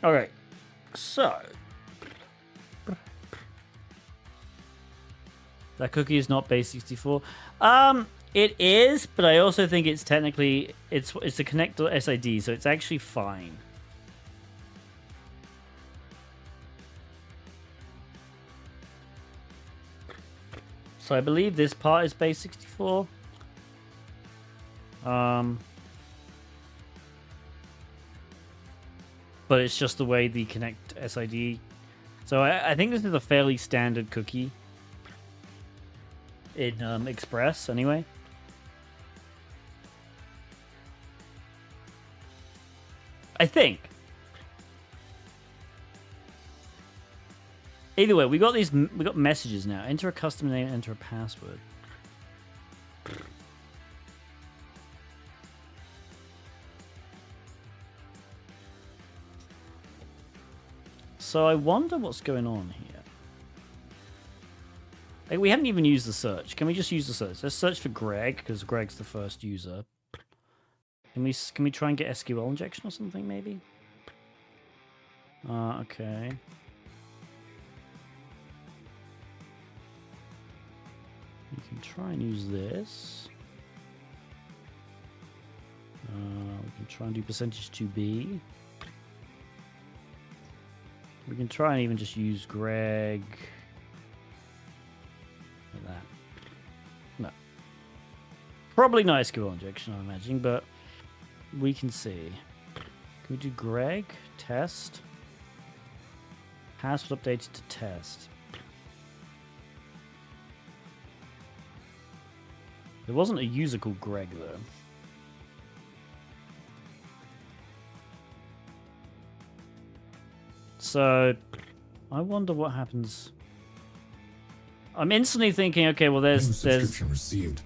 Speaker 2: Alright. So. That cookie is not base 64. It is, but I also think it's technically it's a connector SID, so it's actually fine. So I believe this part is base 64. But it's just the way the connect SID. So I think this is a fairly standard cookie in Express, anyway. I think. Either way, we got messages now. Enter a custom name, enter a password. So I wonder what's going on here. Like, we haven't even used the search. Can we just use the search? Let's search for Greg, because Greg's the first user. Can we try and get SQL injection or something, maybe? Okay. You can try and use this. We can try and do percentage to B. We can try and even just use Greg. Like that. No. Probably not SQL injection, I'm imagining, but we can see. Can we do Greg? Test. Password updated to test. There wasn't a user called Greg, though. So, I wonder what happens. I'm instantly thinking, okay, well,
Speaker 3: New
Speaker 2: there's
Speaker 3: subscription received.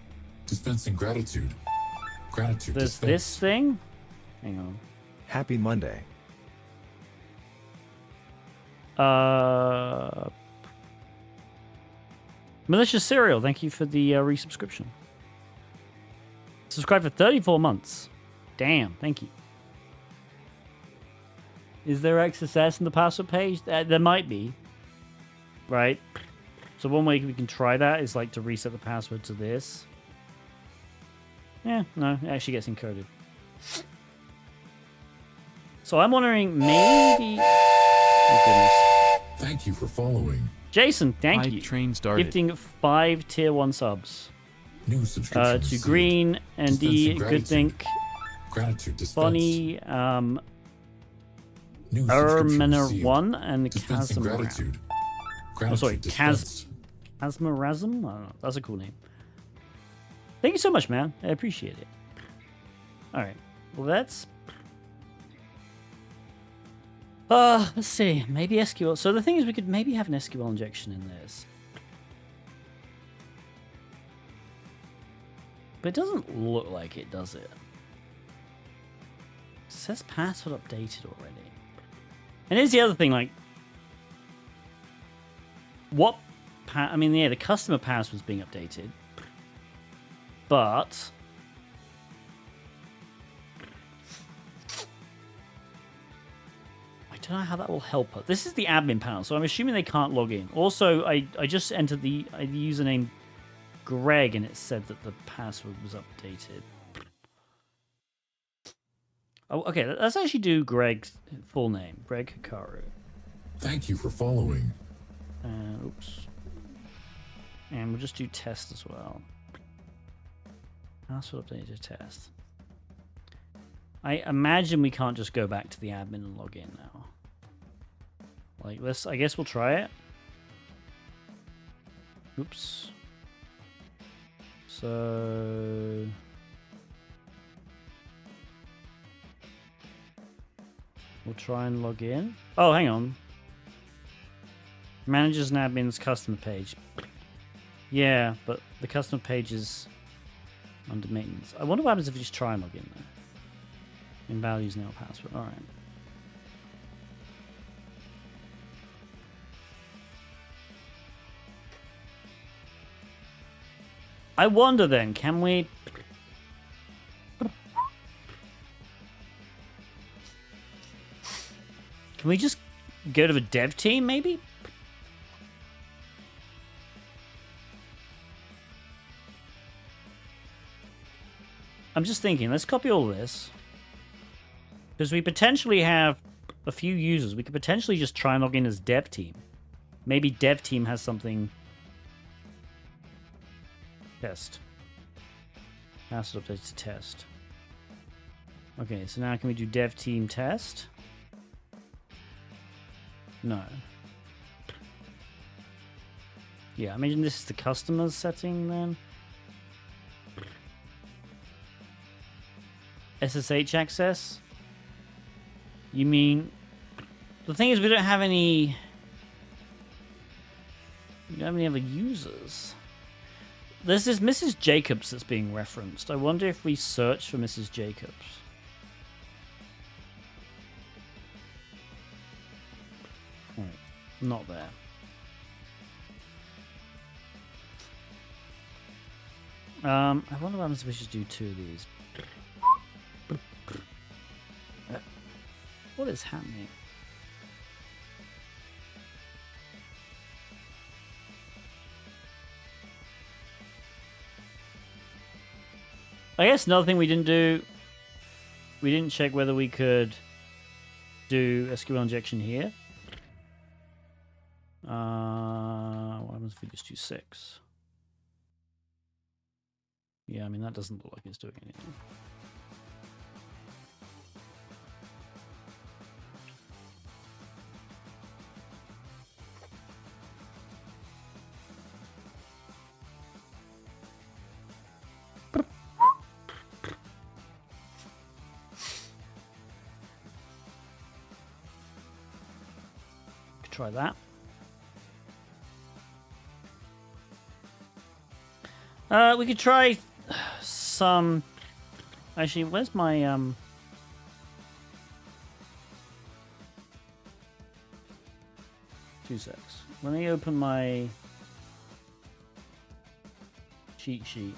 Speaker 3: Dispensing gratitude. Gratitude
Speaker 2: this
Speaker 3: dispensed.
Speaker 2: thing. Hang on.
Speaker 4: Happy Monday.
Speaker 2: Malicious Cereal, thank you for the resubscription. Subscribe for 34 months. Damn, thank you. Is there XSS in the password page? There might be. Right? So one way we can try that is like to reset the password to this. Yeah, no, it actually gets encoded. So I'm wondering, maybe... Oh, goodness.
Speaker 3: Thank you for following.
Speaker 2: Jason, thank
Speaker 5: Hype
Speaker 2: you.
Speaker 5: train started.
Speaker 2: Gifting 5 tier 1 subs.
Speaker 3: New subscription
Speaker 2: To
Speaker 3: received.
Speaker 2: Green, and D,
Speaker 3: Dispensing
Speaker 2: Good Think,
Speaker 3: Gratitude dispensed.
Speaker 2: Bonnie,
Speaker 3: New subscription
Speaker 2: Erminer
Speaker 3: received.
Speaker 2: 1, and
Speaker 3: Dispensing
Speaker 2: Kazma.
Speaker 3: gratitude.
Speaker 2: Oh, sorry,
Speaker 3: Gratitude dispensed.
Speaker 2: Asmarazm? I don't know. That's a cool name. Thank you so much, man. I appreciate it. Alright. Well, that's... let's see. Maybe SQL. So the thing is, we could maybe have an SQL injection in this. But it doesn't look like it, does it? It says password updated already. And here's the other thing, like... What... I mean, yeah, the customer password's being updated. But... I don't know how that will help us. This is the admin panel, so I'm assuming they can't log in. Also, I just entered the username Greg, and it said that the password was updated. Oh, okay, let's actually do Greg's full name. Greg Hikaru.
Speaker 3: Thank you for following.
Speaker 2: Oops. And we'll just do test as well. Password updated test. I imagine we can't just go back to the admin and log in now. Like, I guess we'll try it. Oops. So... We'll try and log in. Oh, hang on. Managers and admins customer page. Yeah, but the customer page is under maintenance. I wonder what happens if we just try and log in there. In values now password. Alright. I wonder then, can we... Can we just go to the dev team, maybe? I'm just thinking, let's copy all this. Because we potentially have a few users. We could potentially just try and log in as dev team. Maybe dev team has something... Test. Password update to test. Okay, so now can we do dev team test? No. Yeah, I imagine this is the customer's setting then. SSH access? You mean... The thing is, we don't have any... We don't have any other users. There's this Mrs. Jacobs that's being referenced. I wonder if we search for Mrs. Jacobs. Right. Not there. I wonder what happens if we should do 2 of these. What is happening? I guess another thing we didn't do we didn't check whether we could do SQL injection here. What happens if we just do 6? Yeah, I mean, that doesn't look like it's doing anything. Could try that. We could try some. Actually, where's my 2 secs. Let me open my cheat sheet.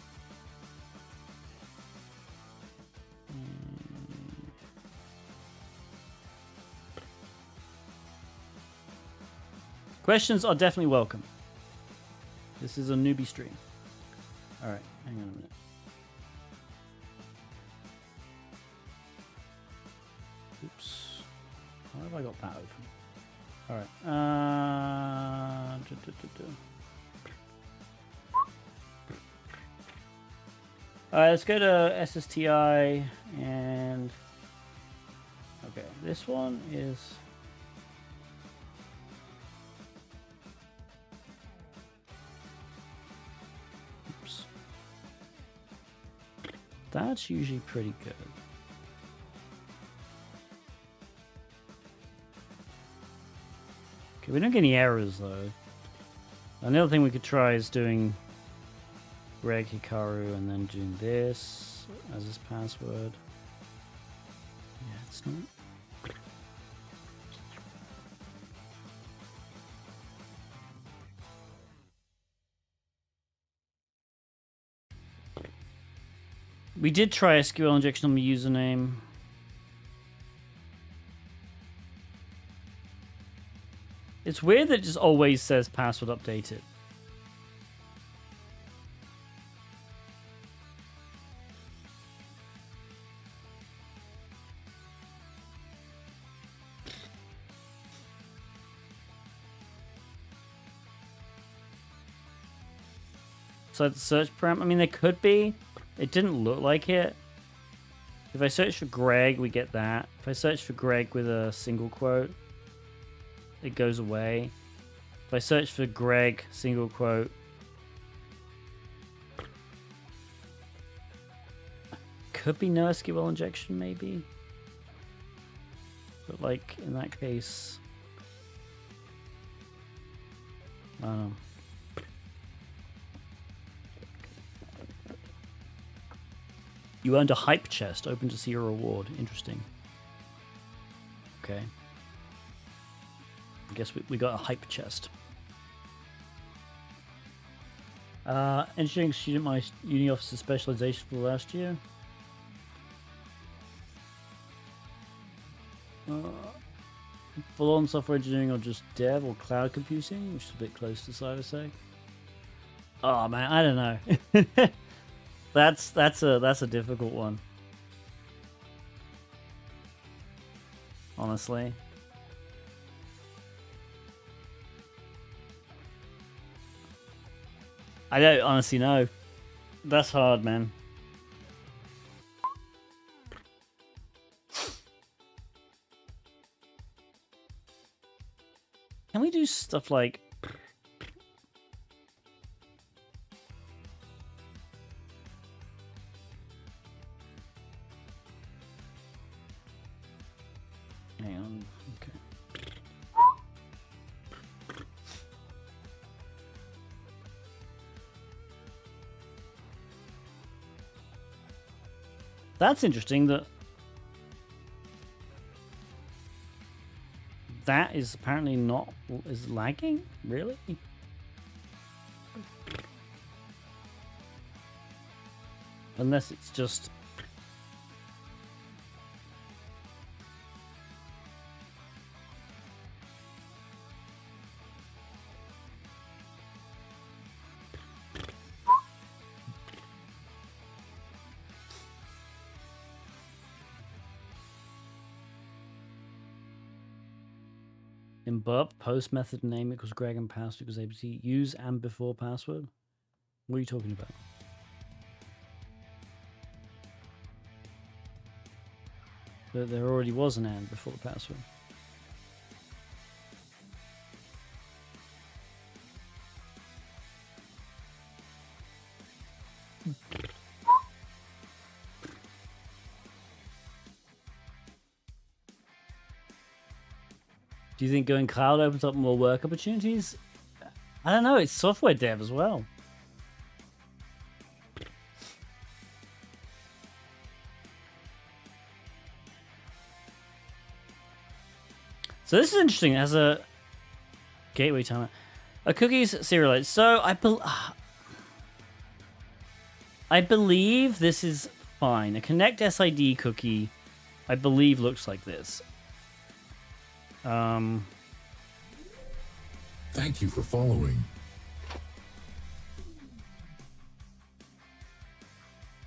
Speaker 2: Questions are definitely welcome. This is a newbie stream. All right, hang on a minute. Oops. Why have I got that open? All right. All right, let's go to SSTI and okay, this one is oops. That's usually pretty good. Okay, we don't get any errors though. Another thing we could try is doing Greg Hikaru and then doing this as his password. Yeah, it's not. We did try SQL injection on the username. It's weird that it just always says password updated. So the search param, I mean, there could be. It didn't look like it. If I search for Greg, we get that. If I search for Greg with a single quote, it goes away. If I search for Greg, single quote, could be no SQL injection, maybe. But like in that case, I don't know. You earned a hype chest. Open to see your reward. Interesting. Okay. I guess we got a hype chest. Engineering student, my uni officer specialization for last year. Full-on software engineering or just dev or cloud computing, which is a bit close to cybersec. Oh man, I don't know. That's a difficult one. Honestly. I don't honestly know. That's hard, man. Can we do stuff like hang on, okay. That's interesting that is apparently not is lagging, really? Unless it's just In burp, post method name equals Greg and password equals ABC. Use and before password. What are you talking about? There already was an and before the password. Do you think going cloud opens up more work opportunities? I don't know. It's software dev as well. So this is interesting. It has a gateway timer. A cookies serialized. So I believe this is fine. A Connect SID cookie, I believe, looks like this.
Speaker 3: Thank you for following.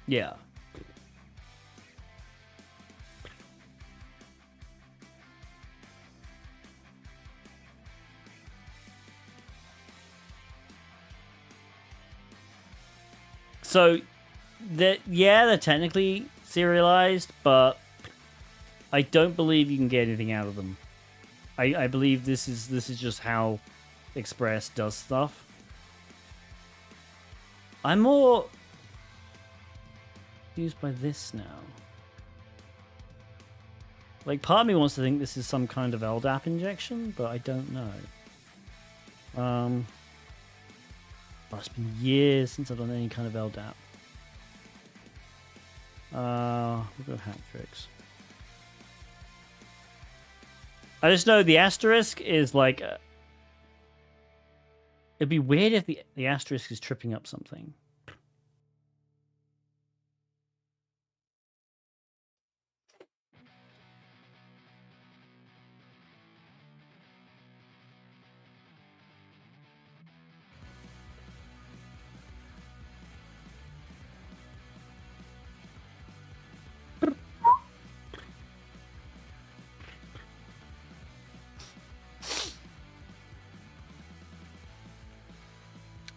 Speaker 2: Yeah. So, they're technically serialized, but I don't believe you can get anything out of them. I believe this is just how Express does stuff. I'm more confused by this now. Like, part of me wants to think this is some kind of LDAP injection, but I don't know. Oh, it's been years since I've done any kind of LDAP. We'll go hack tricks. I just know the asterisk is like... it'd be weird if the asterisk is tripping up something.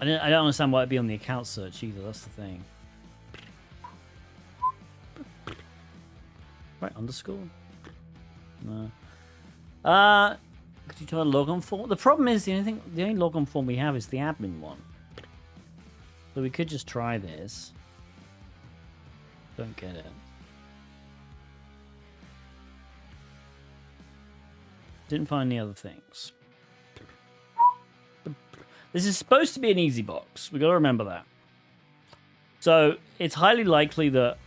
Speaker 2: I don't understand why it'd be on the account search either. That's the thing. Right, underscore. No. Could you try a logon form? The problem is the only logon form we have is the admin one. So we could just try this. Don't get it. Didn't find any other things. This is supposed to be an easy box. We got to remember that. So it's highly likely that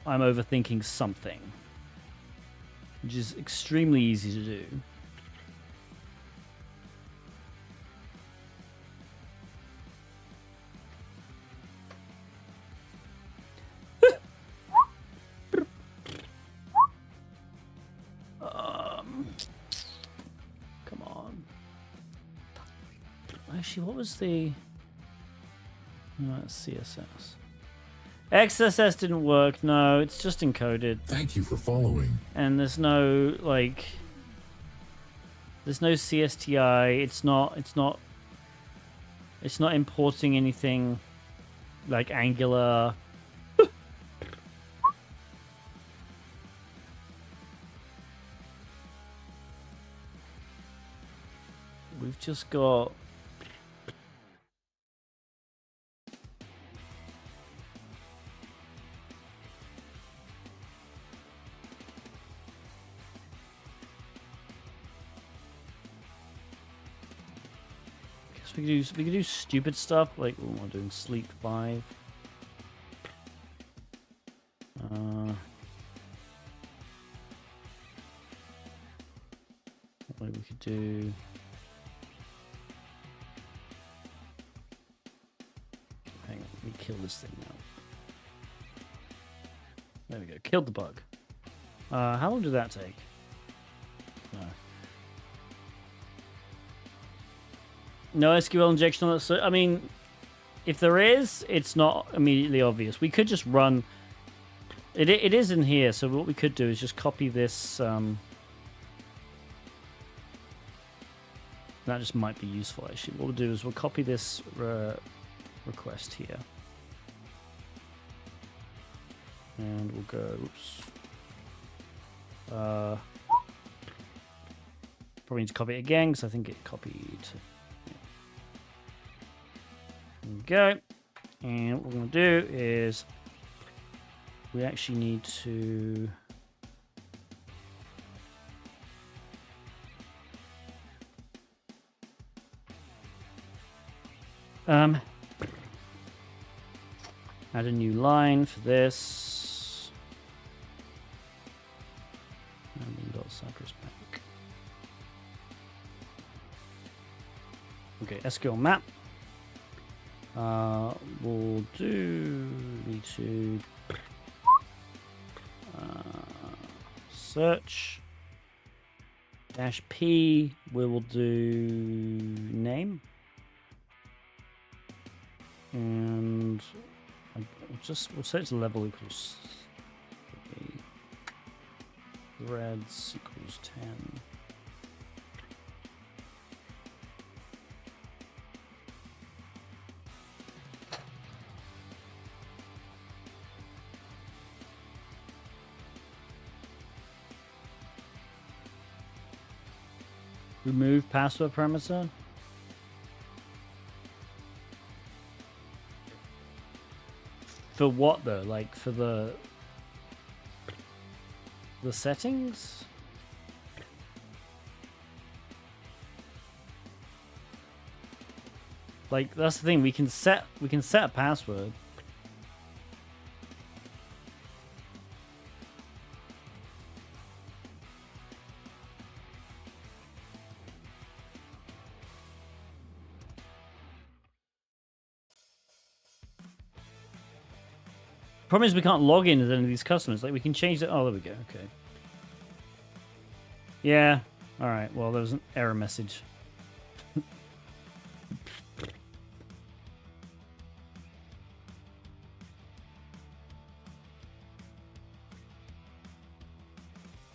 Speaker 2: I'm overthinking something, which is extremely easy to do. Come on. Actually, what was the... No, it's CSS. XSS didn't work. No, it's just encoded.
Speaker 3: Thank you for following.
Speaker 2: And there's no, like... There's no CSTI. It's not importing anything like Angular. We've just got... We could do stupid stuff like we're doing sleep 5. What we could do? Hang on, let me kill this thing now. There we go. Killed the bug. How long did that take? No. No SQL injection on that. So, I mean, if there is, it's not immediately obvious. We could just run... It is in here, so what we could do is just copy this... That just might be useful, actually. What we'll do is we'll copy this request here. And we'll go, oops. Probably need to copy it again, because I think it copied. There we go. And what we're going to do is we actually need to add a new line for this. Cypress Bank. Okay, SQL map. We'll do need to search -p. We will do name, and we'll set the level equals 3. Threads equals 10. Remove password parameter. For what though? Like for the settings? Like that's the thing, we can set a password. Problem is we can't log in as any of these customers. Like we can change it. Oh, there we go. Okay. Yeah. All right. Well, there was an error message.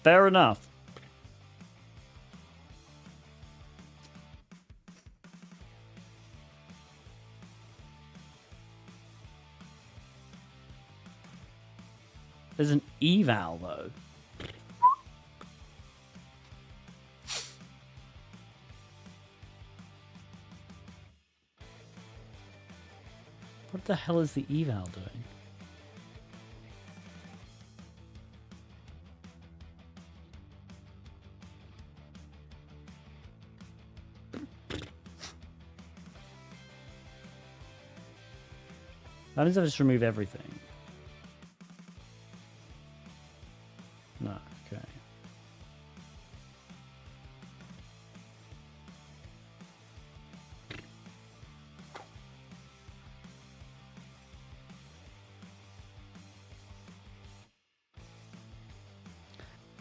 Speaker 2: Fair enough. There's an eval though. What the hell is the eval doing? That means I just remove everything. No, okay.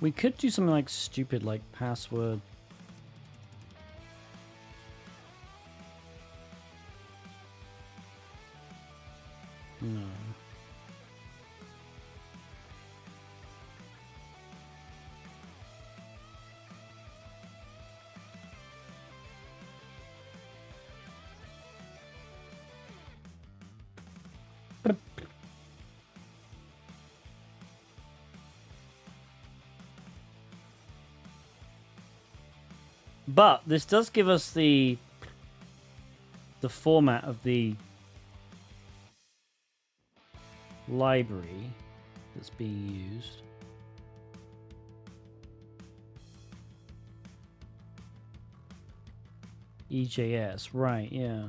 Speaker 2: We could do something like stupid, like password. No. But this does give us the format of the library that's being used. EJS, right, yeah.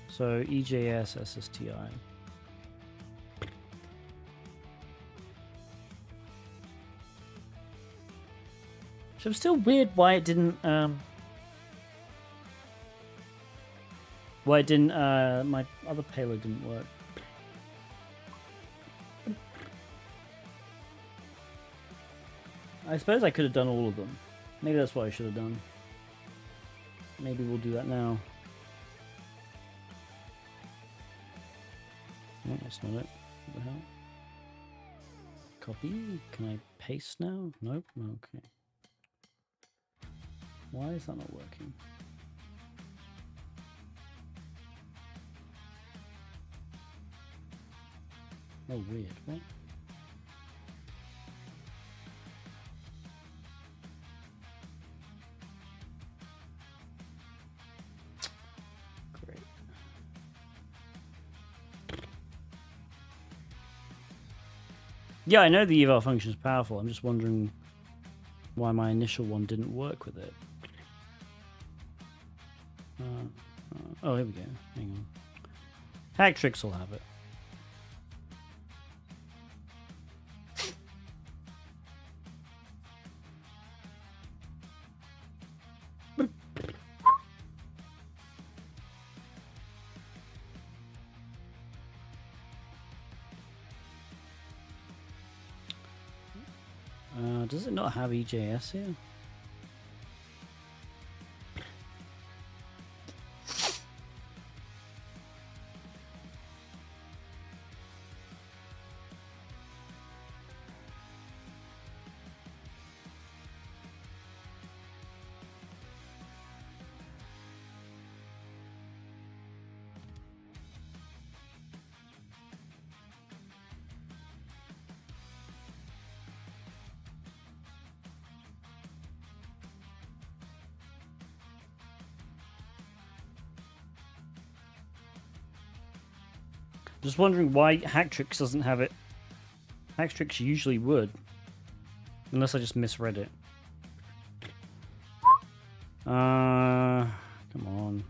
Speaker 2: So EJS SSTI. So it's still weird why it didn't my other payload didn't work. I suppose I could have done all of them. Maybe that's what I should have done. Maybe we'll do that now. No, that's not it. What the hell? Copy? Can I paste now? Nope. Okay. Why is that not working? Oh, weird. What? Great. Yeah, I know the eval function is powerful. I'm just wondering why my initial one didn't work with it. Oh, here we go. Hang on. Hacktrix will have it. Does it not have EJS here? Just wondering why Hacktrix doesn't have it. Hacktrix usually would. Unless I just misread it. Come on.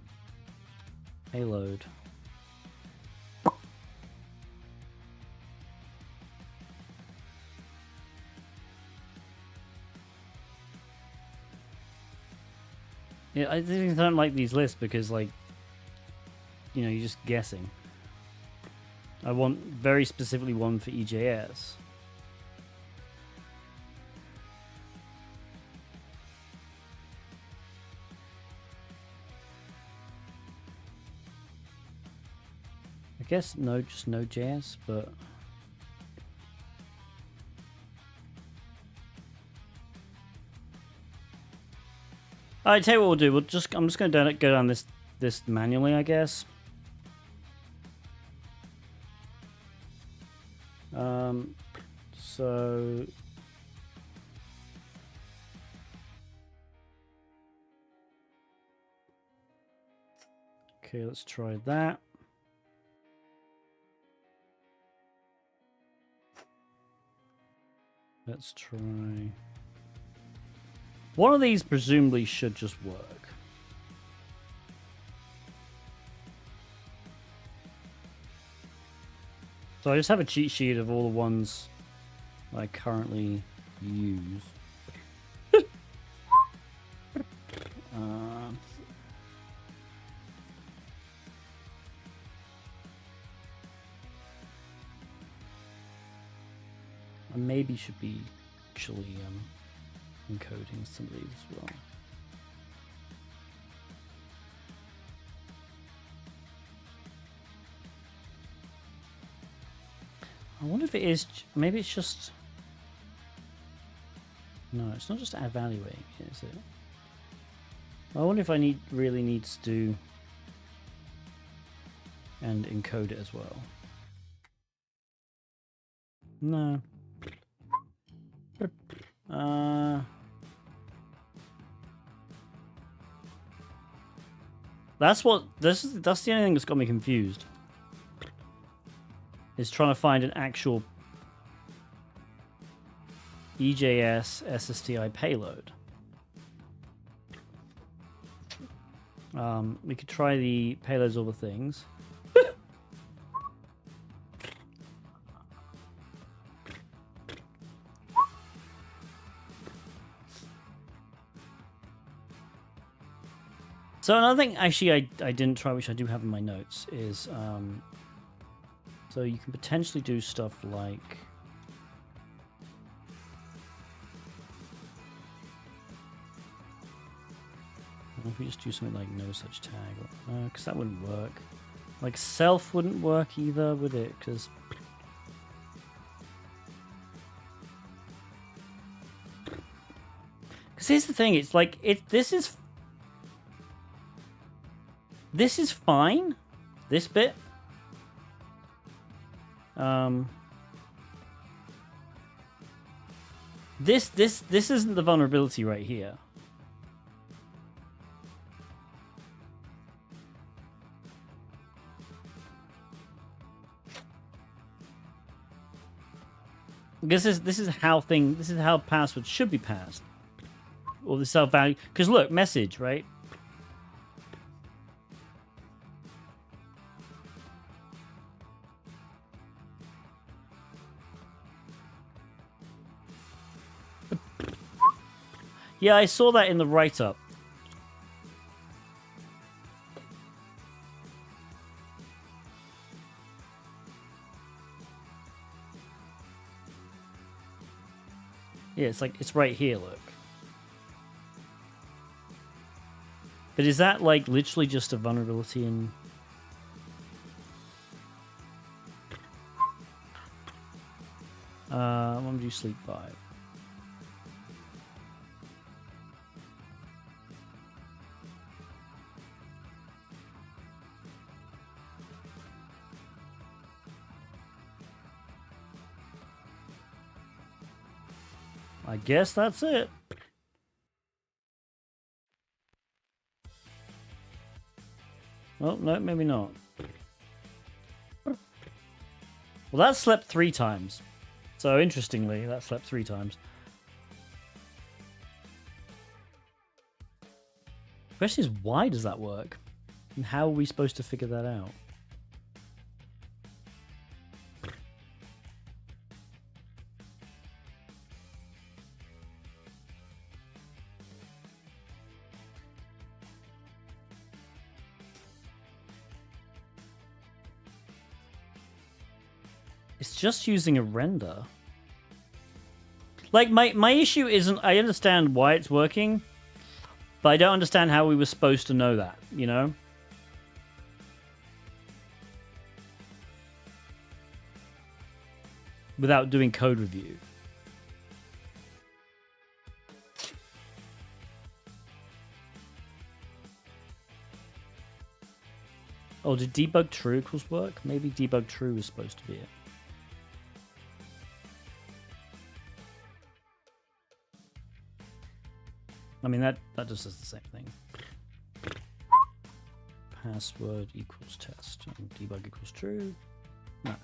Speaker 2: Payload. Yeah, I think I don't like these lists because, like, you know, you're just guessing. I want very specifically one for EJS. I guess no, just Node.js, but I tell you what we'll do. I'm just going to go down this manually, I guess. So okay, let's try that. Let's try one of these. Presumably should just work. So I just have a cheat sheet of all the ones I currently use. I maybe should be actually encoding some of these as well. I wonder if it is. Maybe it's just. No, it's not just evaluating, is it? I wonder if I really needs to do and encode it as well. No. That's the only thing that's got me confused. Is trying to find an actual EJS SSTI payload. We could try the payloads over things. So another thing, actually, I didn't try, which I do have in my notes, is so you can potentially do stuff like if we just do something like no such tag, because that wouldn't work. Like self wouldn't work either, would it? Because here's the thing, it's like this is fine, this bit. This isn't the vulnerability right here. This is how passwords should be passed. Or this is how value, because look, message, right? Yeah, I saw that in the write-up. Yeah, it's like, it's right here, look. But is that, like, literally just a vulnerability in... I'm gonna do sleep 5. I guess that's it. Oh, no, maybe not. Well, that slept 3 times. So, interestingly, that slept 3 times. The question is, why does that work? And how are we supposed to figure that out? It's just using a render. Like, my issue isn't... I understand why it's working, but I don't understand how we were supposed to know that, you know? Without doing code review. Oh, did debug true equals work? Maybe debug true was supposed to be it. I mean, that just does the same thing. Password equals test. And debug equals true. No.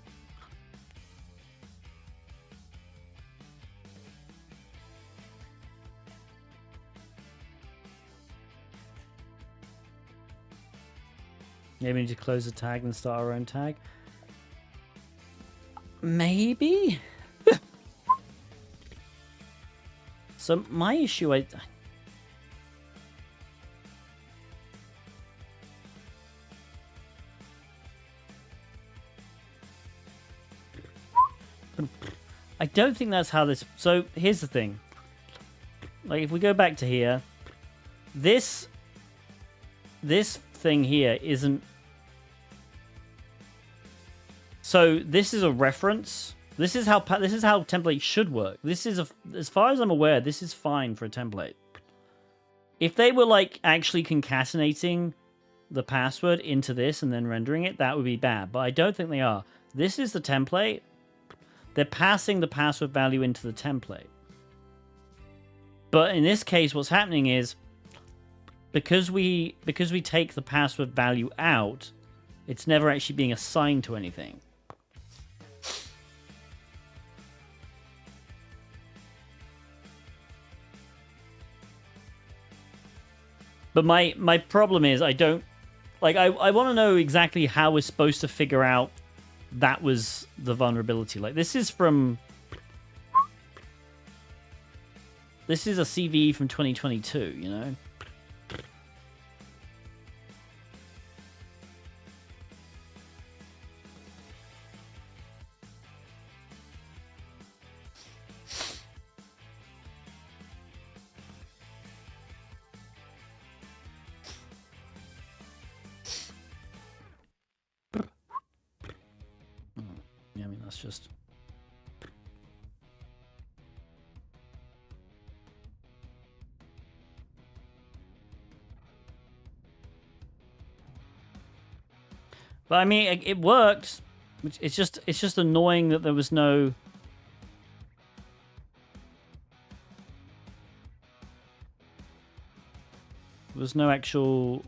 Speaker 2: Maybe we need to close the tag and start our own tag. Maybe? So my issue, I don't think that's how this... So, here's the thing. Like, if we go back to here, this thing here isn't... So, this is a reference. This is how templates should work. This is, as far as I'm aware, this is fine for a template. If they were, like, actually concatenating the password into this and then rendering it, that would be bad. But I don't think they are. This is the template. They're passing the password value into the template. But in this case, what's happening is, because we take the password value out, it's never actually being assigned to anything. But my problem is, I don't... Like, I want to know exactly how we're supposed to figure out that was the vulnerability. Like, this is from... This is a CVE from 2022, you know? Yeah, I mean, that's just... But I mean, it worked. It's just annoying that there was no... was no actual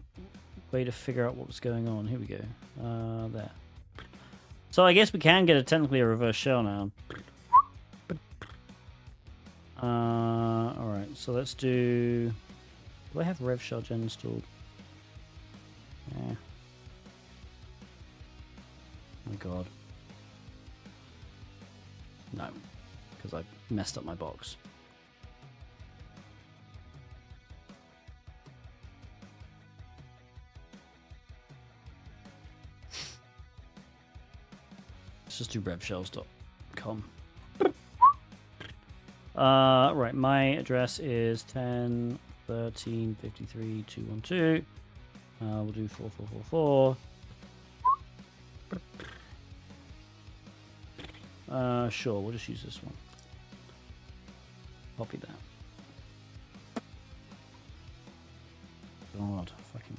Speaker 2: way to figure out what was going on. Here we go. There. So I guess we can get technically a reverse shell now. Alright, so let's do... Do I have rev shell gen installed? Yeah. Oh my god. No, because I messed up my box. Let's just do revshells.com. Right, my address is 10.13.53.212. We'll do 4444. Sure, we'll just use this one. Copy that. God, fucking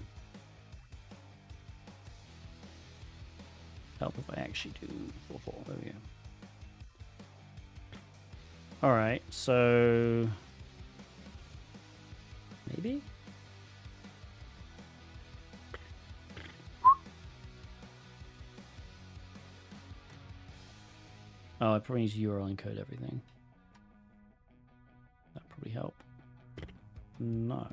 Speaker 2: help if I actually do 44. There we go. Alright, so maybe? Oh, I probably need to URL encode everything. That'd probably help. No.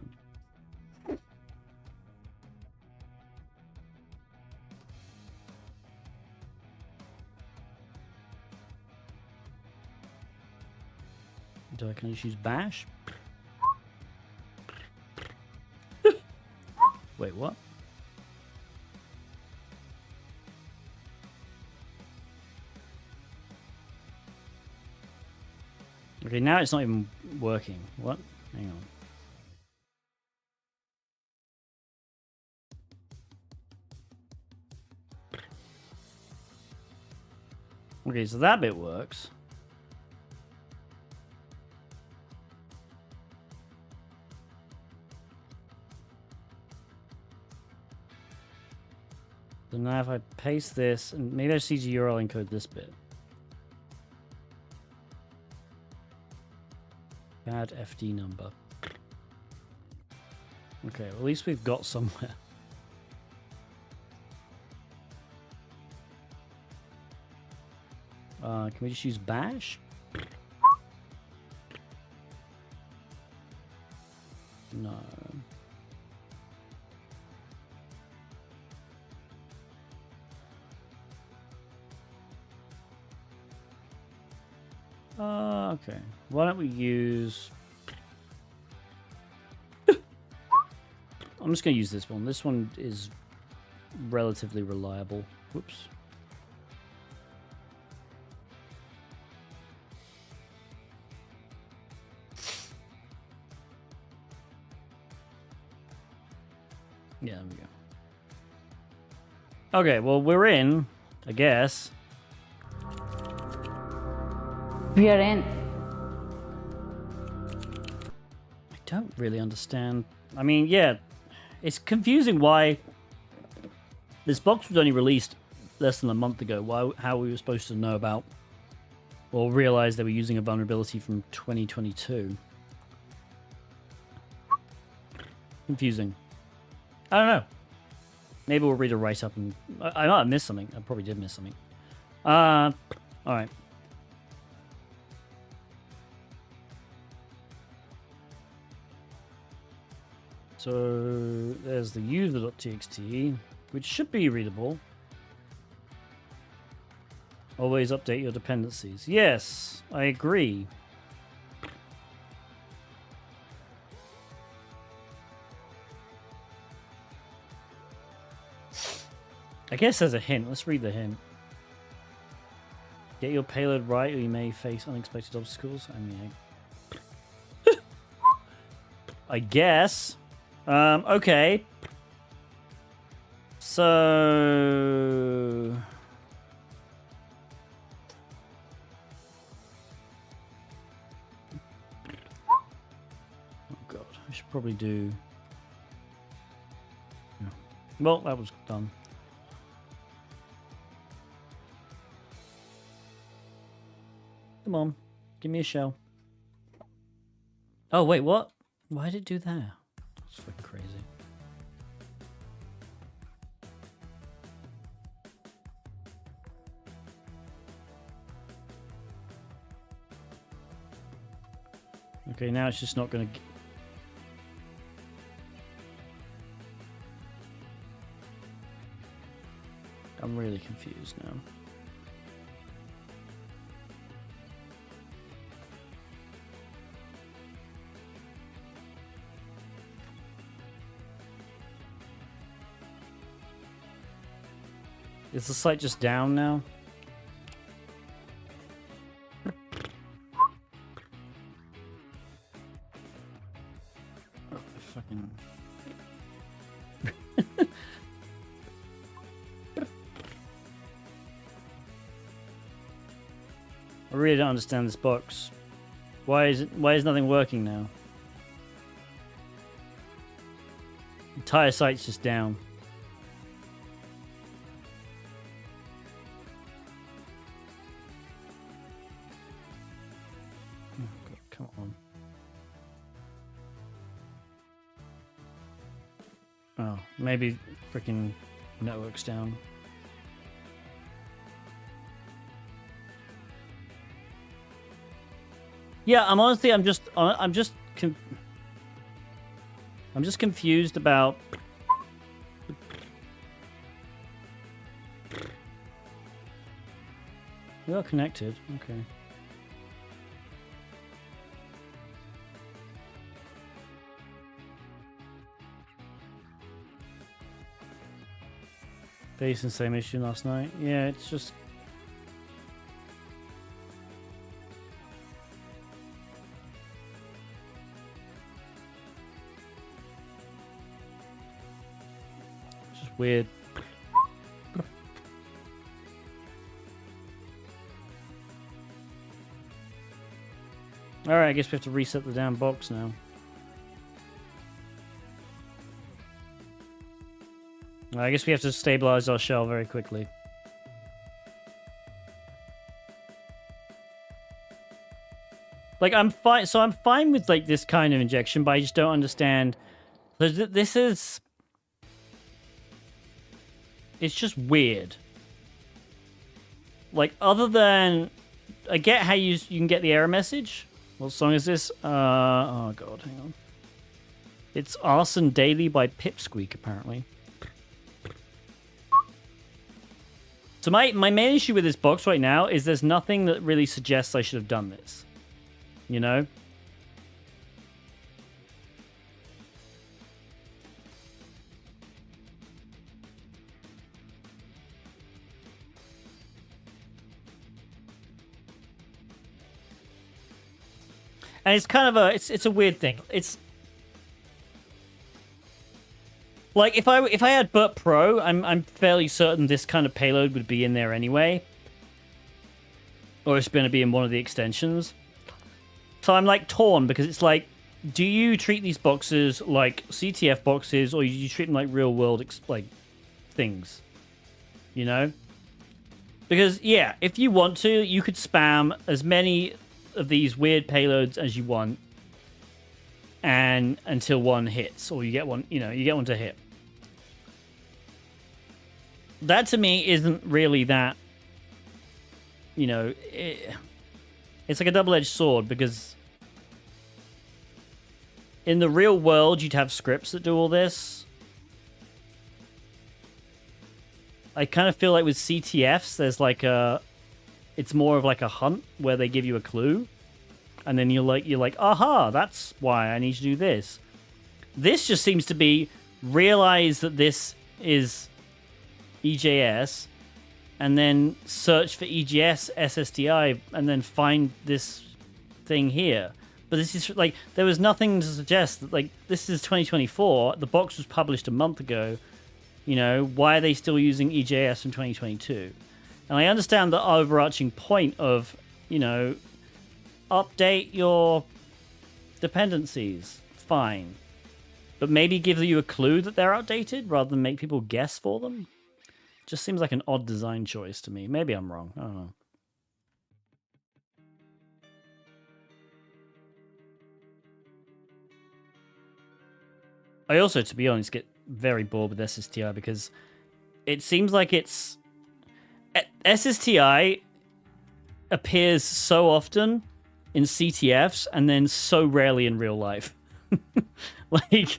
Speaker 2: Can I just use bash? Wait, what? Okay, now it's not even working. What? Hang on. Okay, so that bit works. So now if I paste this, and maybe I just need to URL encode this bit. Add FD number. Okay, well, at least we've got somewhere. Can we just use bash? No. Okay. Why don't we use... I'm just going to use this one. This one is relatively reliable. Whoops. Yeah, there we go. Okay, well, we're in, I guess.
Speaker 4: We are in.
Speaker 2: I don't really understand. I mean, yeah, it's confusing why this box was only released less than a month ago. How we were supposed to know about or realize they were using a vulnerability from 2022. Confusing. I don't know. Maybe we'll read a write-up and... I might have missed something. I probably did miss something. Alright. So there's the user.txt, which should be readable. Always update your dependencies. Yes, I agree. I guess there's a hint. Let's read the hint. Get your payload right or you may face unexpected obstacles. I mean, I guess. Okay. So... Oh god, I should probably do... Yeah. Well, that was done. Come on, give me a shell. Oh, wait, what? Why did it do that? That's fucking crazy. Okay, now it's just not going to... I'm really confused now. Is the site just down now? Oh, fucking... I really don't understand this box. Why is nothing working now? The entire site's just down. Oh God, come on. Oh, maybe freaking network's down. Yeah, I'm just confused about. We are connected. Okay. Facing the same issue last night. Yeah, it's just. Weird. Alright, I guess we have to reset the damn box now. I guess we have to stabilize our shell very quickly. Like, I'm fine. So I'm fine with like this kind of injection, but I just don't understand. So this is. It's just weird. Like, other than... I get how you can get the error message. What song is this? Oh, God, hang on. It's Arson Daily by Pipsqueak, apparently. So my main issue with this box right now is there's nothing that really suggests I should have done this. You know? And it's kind of it's a weird thing. It's like if I had Burt Pro, I'm fairly certain this kind of payload would be in there anyway, or it's going to be in one of the extensions. So I'm like torn because it's like, do you treat these boxes like CTF boxes, or do you treat them like real world like things? You know? Because yeah, if you want to, you could spam as many of these weird payloads as you want, and until one hits, or you get one, you get one to hit. That to me isn't really that, it's like a double-edged sword, because in the real world you'd have scripts that do all this. I kind of feel like with CTFs there's like it's more of like a hunt where they give you a clue, and then you're like, aha, that's why I need to do this. This just seems to be realize that this is EJS, and then search for EJS SSDI, and then find this thing here. But this is like, there was nothing to suggest that like this is 2024. The box was published a month ago. Why are they still using EJS in 2022? And I understand the overarching point of, update your dependencies. Fine. But maybe give you a clue that they're outdated rather than make people guess for them. Just seems like an odd design choice to me. Maybe I'm wrong. I don't know. I also, to be honest, get very bored with SSTI because it seems like it's... SSTI appears so often in CTFs and then so rarely in real life. Like,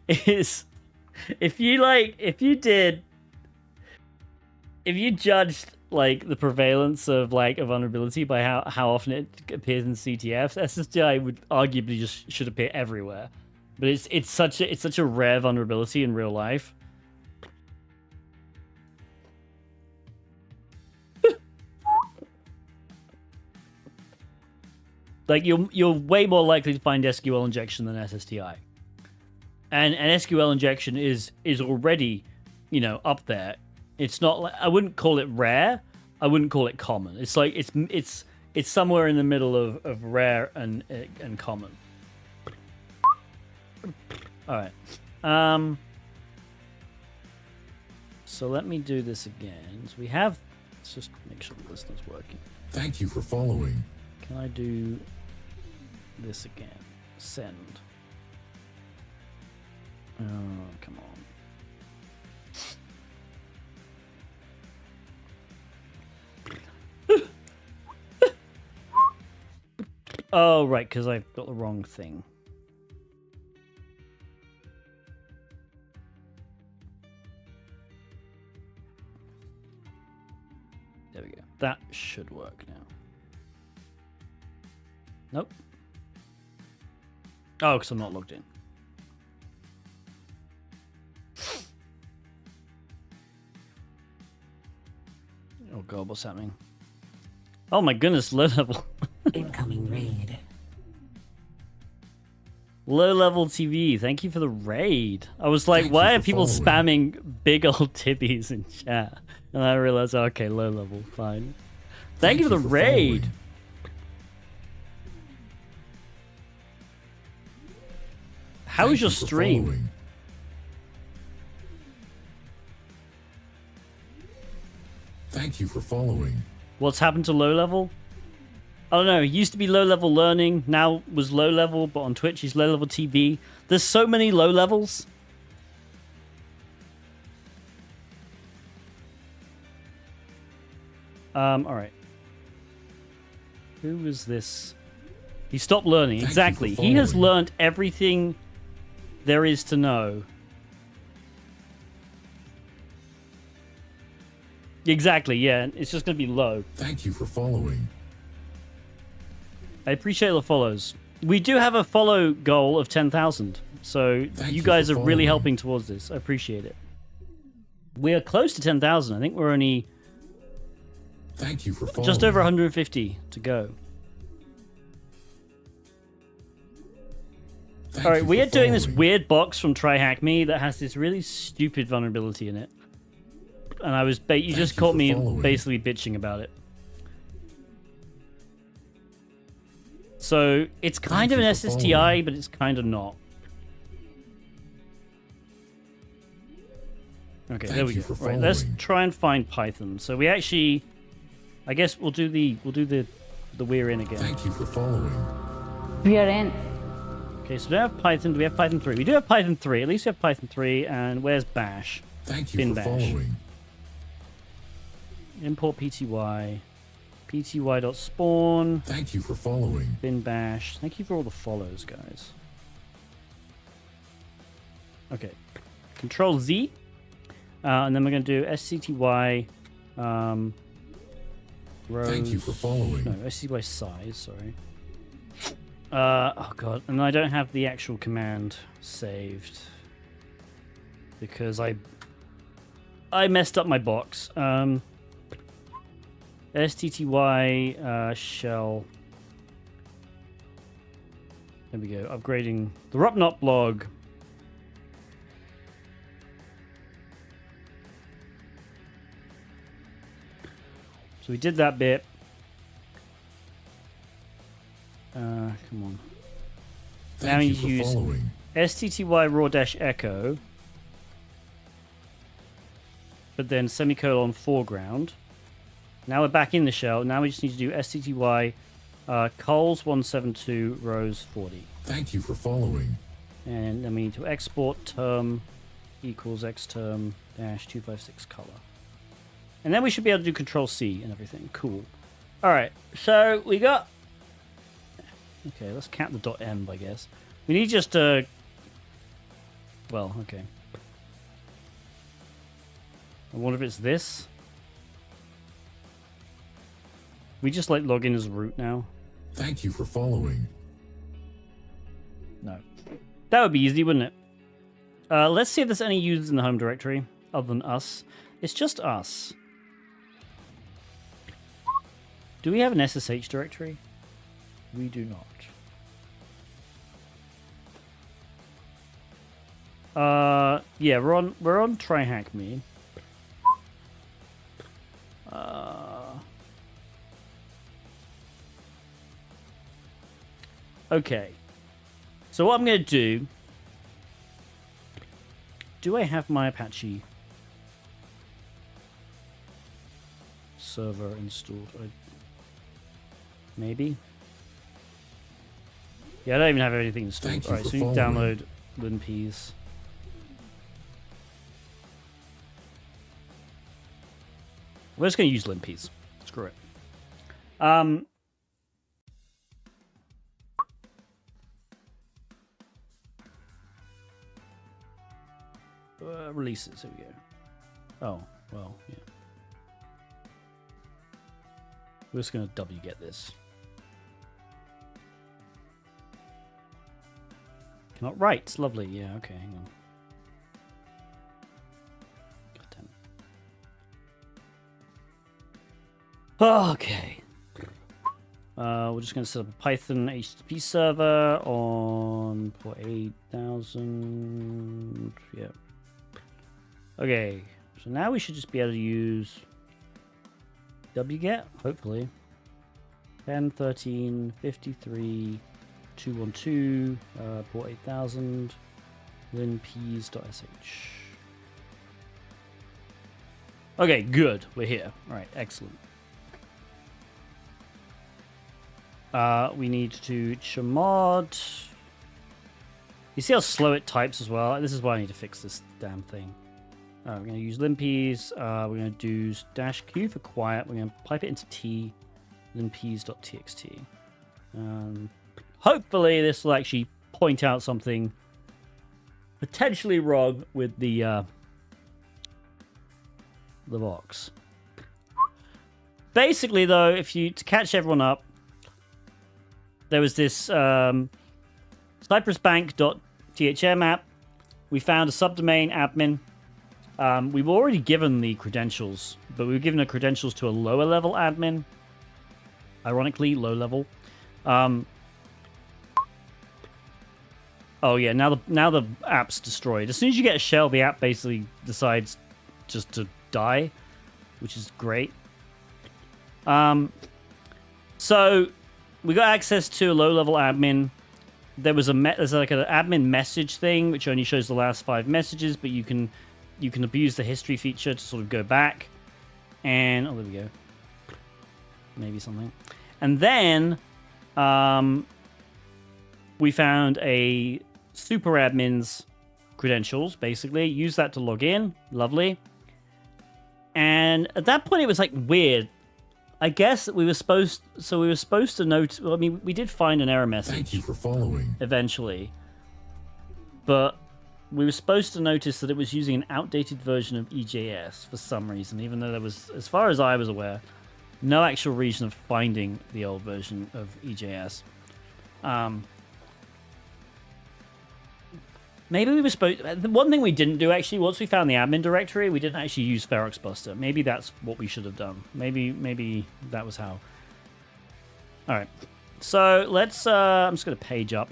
Speaker 2: if you judged like the prevalence of like a vulnerability by how often it appears in CTFs, SSDI would arguably just should appear everywhere. But it's such a rare vulnerability in real life. Like you're way more likely to find SQL injection than SSTI, and SQL injection is already, you know, up there. It's not like, I wouldn't call it rare. I wouldn't call it common. It's like it's somewhere in the middle of rare and common. All right. So let me do this again. So we have. Let's just make sure the listener's working.
Speaker 3: Thank you for following.
Speaker 2: Can I do this again? Send. Oh, come on. Oh, right, because I've got the wrong thing. There we go. That should work now. Nope. Oh, because I'm not logged in. Oh god, what's happening? Oh my goodness, low level.
Speaker 5: Incoming raid.
Speaker 2: Low level TV, thank you for the raid. I was like,
Speaker 3: Thank
Speaker 2: why
Speaker 3: you
Speaker 2: are
Speaker 3: for
Speaker 2: people
Speaker 3: following.
Speaker 2: spamming big old tippies in chat? And I realized, okay, low level, fine. Thank you for the raid.
Speaker 3: following.
Speaker 2: How
Speaker 3: Thank
Speaker 2: was your
Speaker 3: you for
Speaker 2: stream?
Speaker 3: following. Thank you for following.
Speaker 2: What's happened to low level? I don't know. It used to be low level learning, now was low level, but on Twitch he's low level TV. There's so many low levels. Alright. Who was this? He stopped learning.
Speaker 3: Thank you
Speaker 2: Exactly.
Speaker 3: for
Speaker 2: He has
Speaker 3: following.
Speaker 2: learned everything there is to know. Exactly, yeah. It's just going to be low.
Speaker 3: Thank you for following.
Speaker 2: I appreciate the follows. We do have a follow goal of 10,000. So
Speaker 3: Thank
Speaker 2: you
Speaker 3: you
Speaker 2: guys
Speaker 3: for
Speaker 2: are really
Speaker 3: following.
Speaker 2: helping towards this. I appreciate it. We are close to 10,000. I think we're only
Speaker 3: Thank you for following.
Speaker 2: just over 150 to go.
Speaker 3: Thank
Speaker 2: All right,
Speaker 3: you
Speaker 2: we
Speaker 3: for
Speaker 2: are doing this
Speaker 3: following.
Speaker 2: weird box from TryHackMe that has this really stupid vulnerability in it. And I was you just
Speaker 3: you
Speaker 2: caught
Speaker 3: for
Speaker 2: me
Speaker 3: following.
Speaker 2: basically bitching about it. So it's kind
Speaker 3: Thank
Speaker 2: of an
Speaker 3: you for
Speaker 2: SSTI,
Speaker 3: following.
Speaker 2: but it's kind of not. Okay, there
Speaker 3: Thank
Speaker 2: we
Speaker 3: you
Speaker 2: go.
Speaker 3: for
Speaker 2: Right, let's
Speaker 3: following.
Speaker 2: try and find Python. So we actually, I guess we'll do the we're in again.
Speaker 3: Thank you for following.
Speaker 4: We are in.
Speaker 2: Okay, so we don't have Python. Do we have Python 3? We do have Python 3. At least we have Python 3. And where's Bash?
Speaker 3: Thank you
Speaker 2: Bin
Speaker 3: for
Speaker 2: bash.
Speaker 3: following.
Speaker 2: Import pty. Pty.spawn.
Speaker 3: Thank you for following.
Speaker 2: Bin bash. Thank you for all the follows, guys. Okay. Control Z. And then we're going to do scty. Rows.
Speaker 3: Thank you for following.
Speaker 2: No, scty size, sorry. Oh god, and I don't have the actual command saved because I messed up my box. STTY shell. There we go. Upgrading the Rupnot blog. So we did that bit. Come on.
Speaker 3: Thank
Speaker 2: Now
Speaker 3: you
Speaker 2: you
Speaker 3: for
Speaker 2: use
Speaker 3: following.
Speaker 2: STTY raw-echo, but then semicolon foreground. Now we're back in the shell. Now we just need to do STTY cols 172 rows 40.
Speaker 3: Thank you for following.
Speaker 2: And then we need to export term equals xterm dash 256 color. And then we should be able to do Control C and everything. Cool. All right. So we got Okay, let's count the .env, I guess. We need just well, okay. I wonder if it's this. We just like log in as root now.
Speaker 3: Thank you for following.
Speaker 2: No. That would be easy, wouldn't it? Let's see if there's any users in the home directory other than us. It's just us. Do we have an SSH directory? We do not. Yeah, we're on TryHackMe. Okay. So what I'm going to do I have my Apache server installed? Maybe. Yeah, I don't even have anything installed.
Speaker 3: Thank you
Speaker 2: Alright,
Speaker 3: for
Speaker 2: so you
Speaker 3: following.
Speaker 2: download LinPeas. We're just going to use LinPeas. Screw it. Releases. Here we go. Oh, well, yeah. We're just going to wget this. Cannot write. Lovely. Yeah, okay, hang on. Okay. We're just going to set up a Python HTTP server on port 8000. Yeah. Okay. So now we should just be able to use wget, hopefully. 10, 13, 53, 212, port 8000, linpeas.sh. Okay, good. We're here. All right, excellent. We need to chmod. You see how slow it types as well? This is why I need to fix this damn thing. We're going to use linpeas. We're going to do -q for quiet. We're going to pipe it into T, linpeas.txt. Hopefully this will actually point out something potentially wrong with the box. Basically, though, to catch everyone up, there was this cypressbank.thm app. We found a subdomain admin. We were already given the credentials, but we were given the credentials to a lower level admin. Ironically, low level. Oh yeah, now the app's destroyed. As soon as you get a shell, the app basically decides just to die, which is great. So we got access to a low-level admin. There's like an admin message thing, which only shows the last 5 messages, but you can abuse the history feature to sort of go back. And, oh, there we go. Maybe something. And then we found a super admin's credentials, basically. Use that to log in. Lovely. And at that point, it was like weird. I guess we were supposed to note. Well, I mean, we did find an error message.
Speaker 3: Thank you for following.
Speaker 2: Eventually, but we were supposed to notice that it was using an outdated version of EJS for some reason, even though there was, as far as I was aware, no actual reason of finding the old version of EJS. Maybe we were supposed. The one thing we didn't do actually, once we found the admin directory, we didn't actually use Ferox Buster. Maybe that's what we should have done. Maybe that was how. All right, so let's. I'm just gonna page up.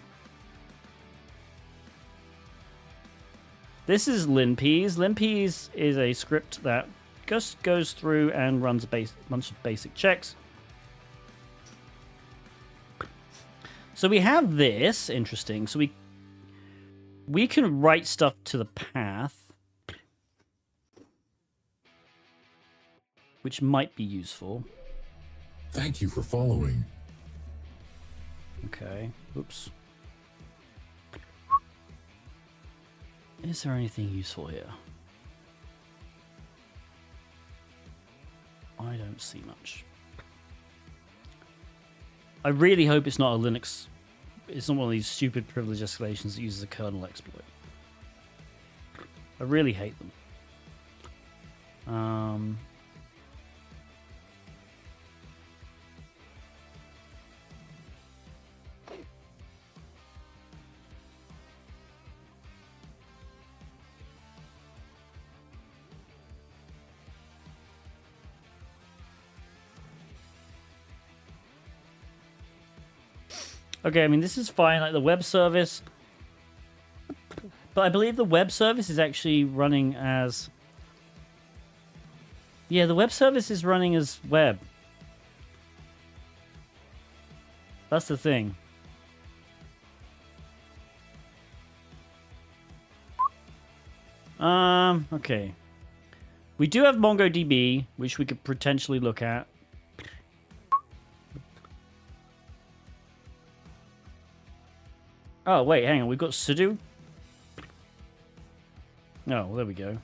Speaker 2: This is linpeas. Linpeas is a script that just goes through and runs a bunch of basic checks. So we have this. Interesting. So we can write stuff to the path, which might be useful.
Speaker 3: Thank you for following.
Speaker 2: Okay. Oops. Is there anything useful here? I don't see much. I really hope it's not a Linux it's not one of these stupid privilege escalations that uses a kernel exploit. I really hate them. Okay, I mean, this is fine, like the web service. But I believe the web service is actually running as... Yeah, the web service is running as web. That's the thing. Okay. We do have MongoDB, which we could potentially look at. Oh, wait, hang on. We've got sudo? Oh, well, there we go.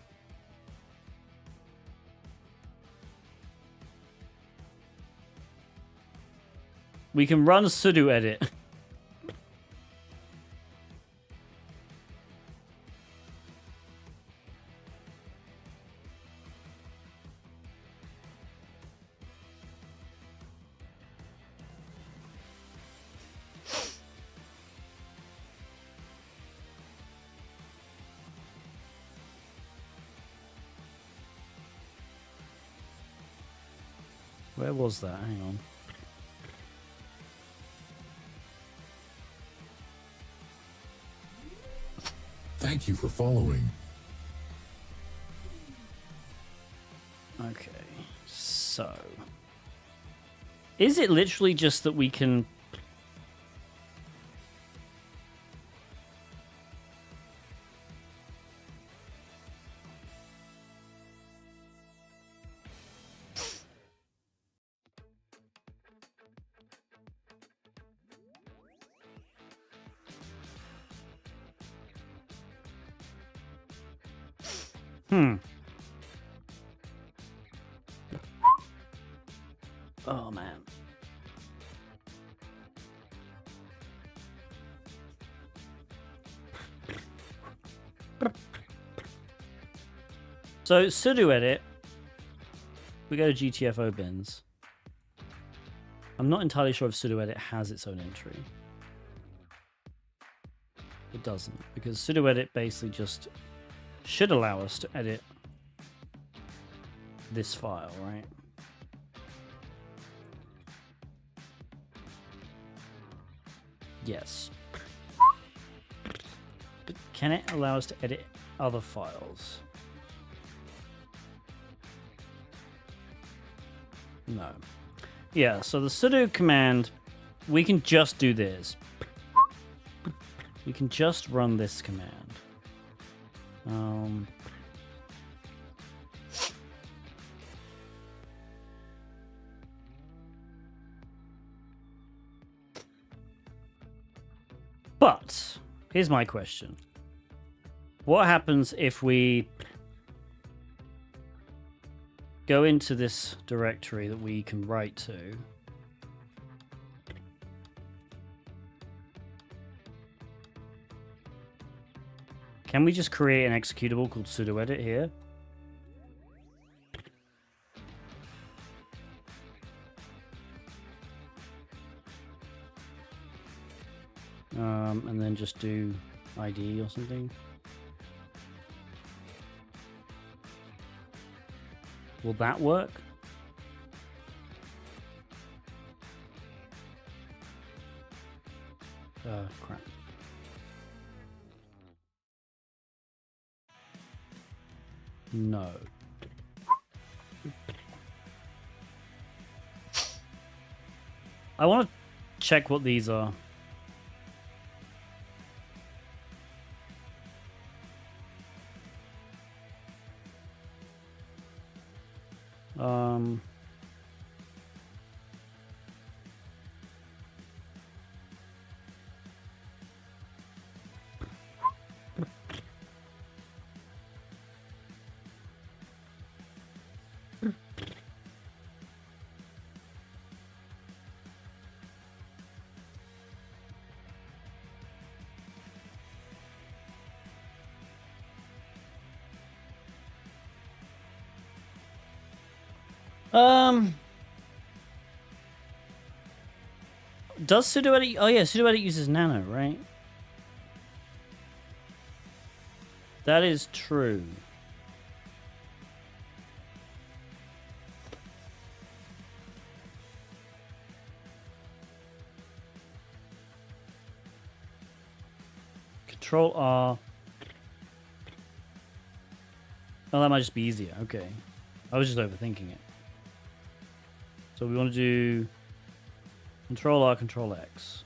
Speaker 2: We can run sudo edit. Where was that? Hang on.
Speaker 3: Thank you for following.
Speaker 2: Okay, so... Is it literally just that we can... Oh, man. So, sudo edit. We go to GTFO bins. I'm not entirely sure if sudo edit has its own entry. It doesn't, because sudo edit basically just should allow us to edit this file, right? Yes. But can it allow us to edit other files? No. Yeah, so the sudo command, we can just do this. We can just run this command. But here's my question. What happens if we go into this directory that we can write to? Can we just create an executable called sudo edit here? And then just do ID or something. Will that work? Crap. No. I want to check what these are. Does Sudo Edit? Oh yeah, Sudo Edit uses Nano, right? That is true. Control R. Oh, that might just be easier. Okay. I was just overthinking it. So we want to do Control R, Control X.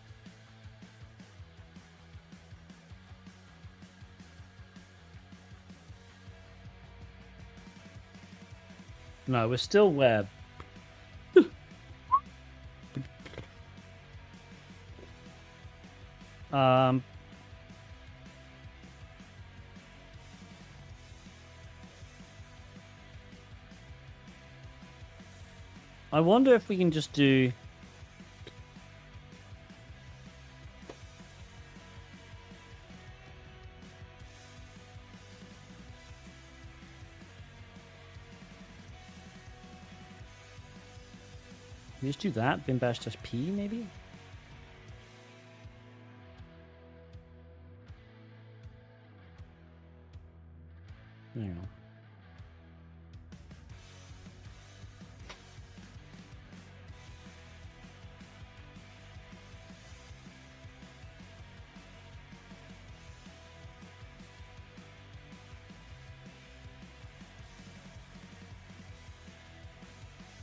Speaker 2: No, we're still web. um, I wonder if we can just do... We just do that, bin bash dash p maybe? Hang on.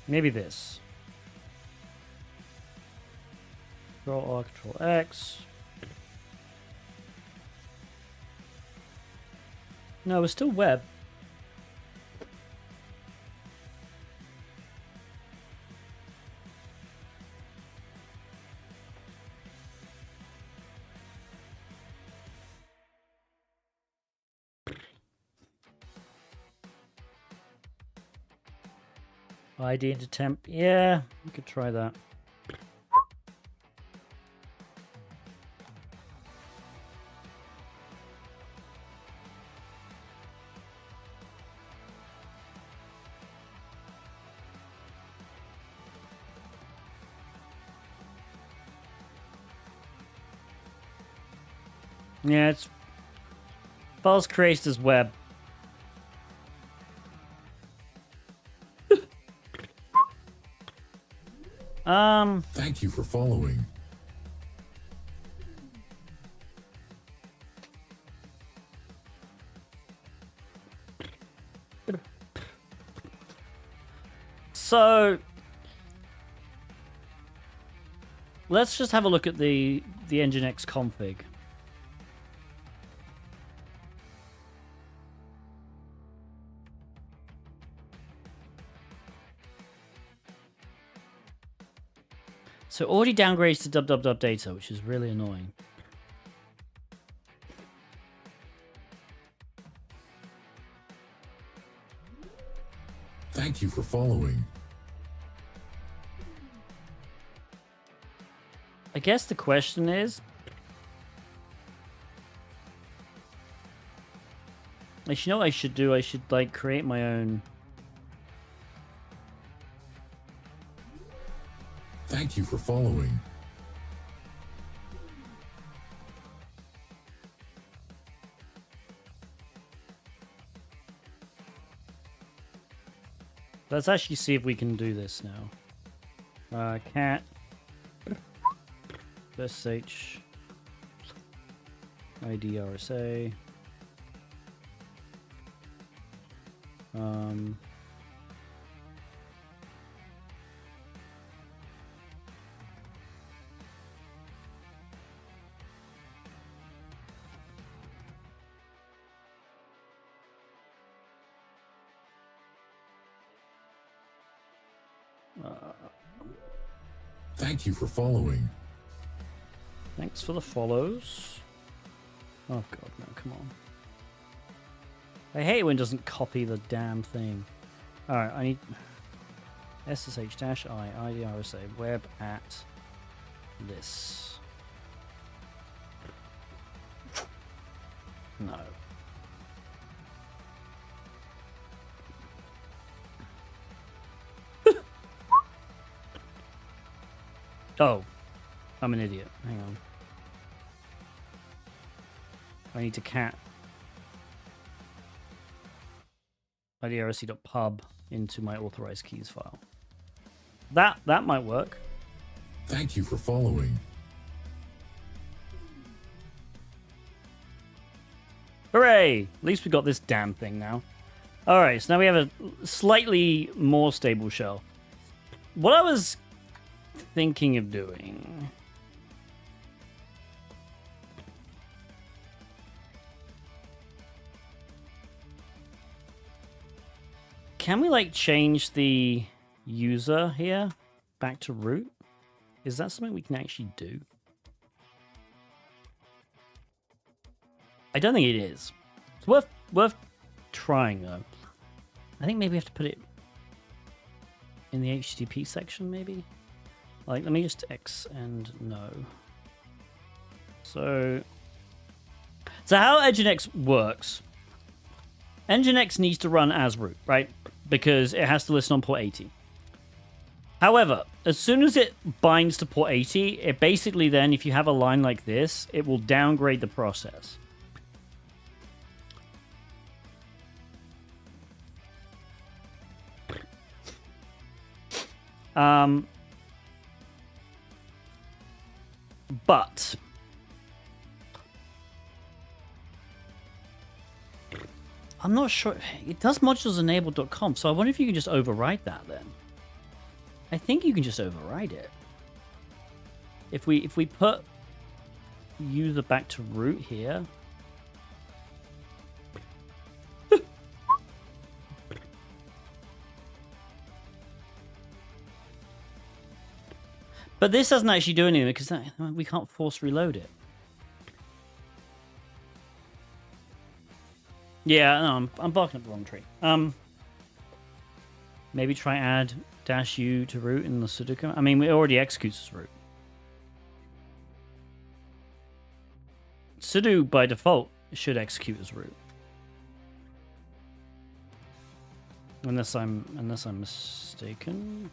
Speaker 2: Maybe this. Control R, Control X. No, we're still web. ID into temp. Yeah, we could try that. Yeah, it's files created as web.
Speaker 3: Thank you for following.
Speaker 2: So let's just have a look at the Nginx config. So already downgrades to www data, which is really annoying.
Speaker 3: Thank you for following.
Speaker 2: I guess the question is, you know what I should do? I should like create my own.
Speaker 3: Thank you for following.
Speaker 2: Let's actually see if we can do this now. Cat SSH ID RSA.
Speaker 3: Thank you for following.
Speaker 2: Thanks for the follows. Oh god, no, come on. I hate it when it doesn't copy the damn thing. Alright, I need SSH-I IDRSA web at this. No. Oh, I'm an idiot. Hang on. I need to cat idrac.pub into my authorized keys file. That might work.
Speaker 3: Thank you for following.
Speaker 2: Hooray! At least we got this damn thing now. Alright, so now we have a slightly more stable shell. What I was thinking of doing... Can we, like, change the user here back to root? Is that something we can actually do? I don't think it is. It's worth trying, though. I think maybe we have to put it in the HTTP section, maybe? Like, let me just X and no. So how Nginx works... Nginx needs to run as root, right? Because it has to listen on port 80. However, as soon as it binds to port 80, it basically then, if you have a line like this, it will downgrade the process. But I'm not sure. It does modulesenable.conf, so I wonder if you can just override that then. I think you can just override it. If we put user back to root here. But this doesn't actually do anything because we can't force reload it. Yeah, no, I'm barking up the wrong tree. Maybe try add -u to root in the sudo command. I mean, it already executes as root. Sudo by default should execute as root. Unless I'm mistaken.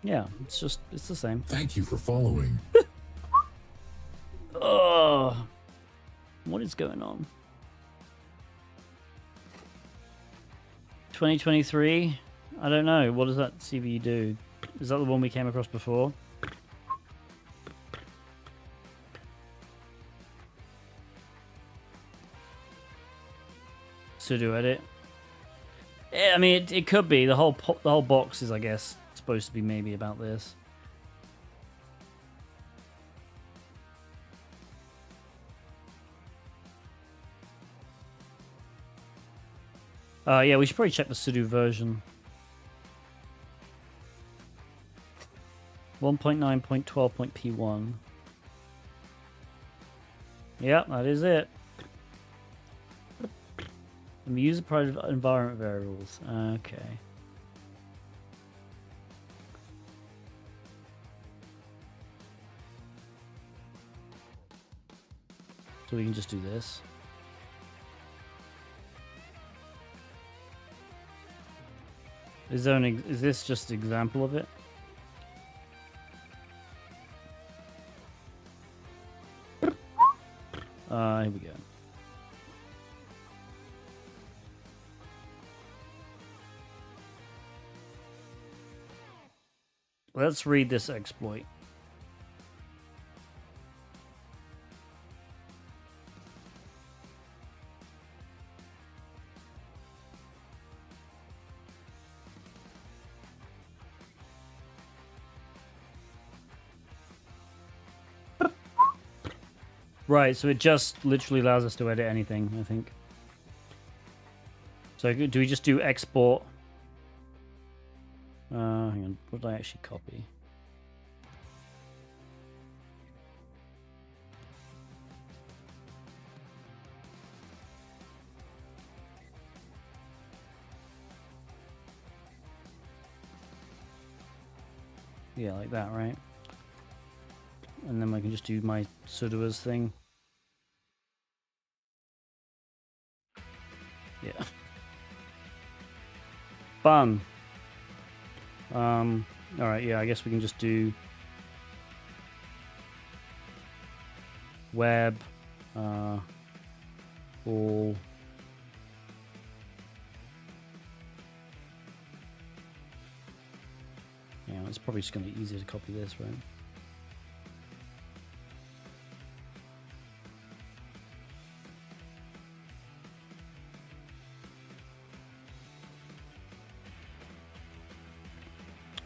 Speaker 2: Yeah, it's the same.
Speaker 3: Thank you for following.
Speaker 2: Oh, what is going on? 2023? I don't know. What does that CVE do? Is that the one we came across before? Sudo edit. Yeah, I mean, it could be. The whole box is, I guess, supposed to be maybe about this. Yeah, we should probably check the sudo version. 1.9.12.p1. Yep, that is it. And user private environment variables. Okay. So we can just do this. Is this just an example of it? Here we go. Let's read this exploit. Right, so it just literally allows us to edit anything, I think. So do we just do export? Hang on, what did I actually copy? Yeah, like that, right? and then I can just do my Sudoers thing. Yeah. Fun. Alright, yeah, I guess we can just do web, all. Yeah, it's probably just going to be easier to copy this, right?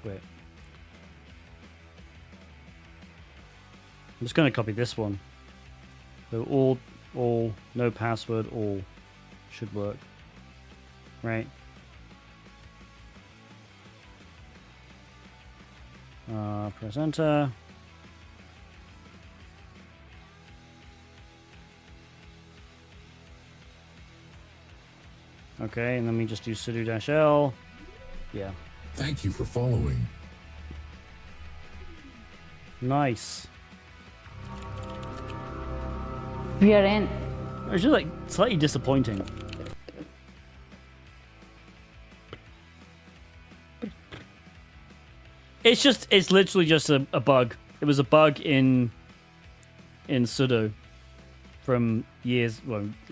Speaker 2: Wait. I'm just going to copy this one. So all, no password, all should work. Right? Press enter. Okay, and then we just do sudo-l. Yeah.
Speaker 3: Thank you for following.
Speaker 2: Nice.
Speaker 4: We are in.
Speaker 2: It's just like slightly disappointing. It's literally just a bug. It was a bug in sudo from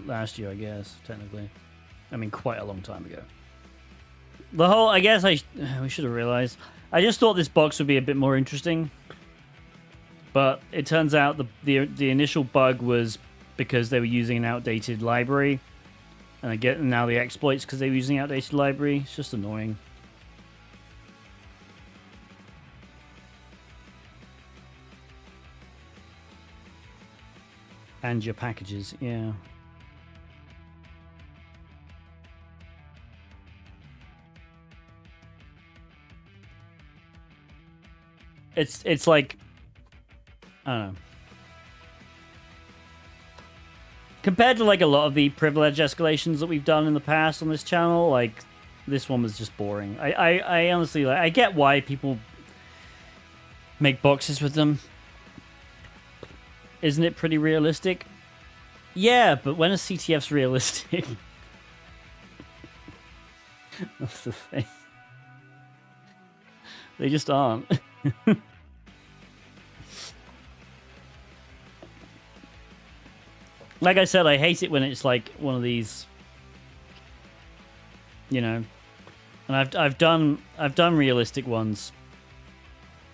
Speaker 2: last year, I guess, technically. I mean, quite a long time ago. The whole, I guess we should have realized. I just thought this box would be a bit more interesting. But it turns out the initial bug was because they were using an outdated library. And I get now the exploits because they were using outdated library. It's just annoying. And your packages, yeah. It's like, I don't know. Compared to like a lot of the privilege escalations that we've done in the past on this channel, like this one was just boring. I honestly, like, I get why people make boxes with them. Isn't it pretty realistic? Yeah, but when a CTF's realistic? That's the thing. They just aren't. Like I said, I hate it when it's like one of these, you know. And I've done realistic ones.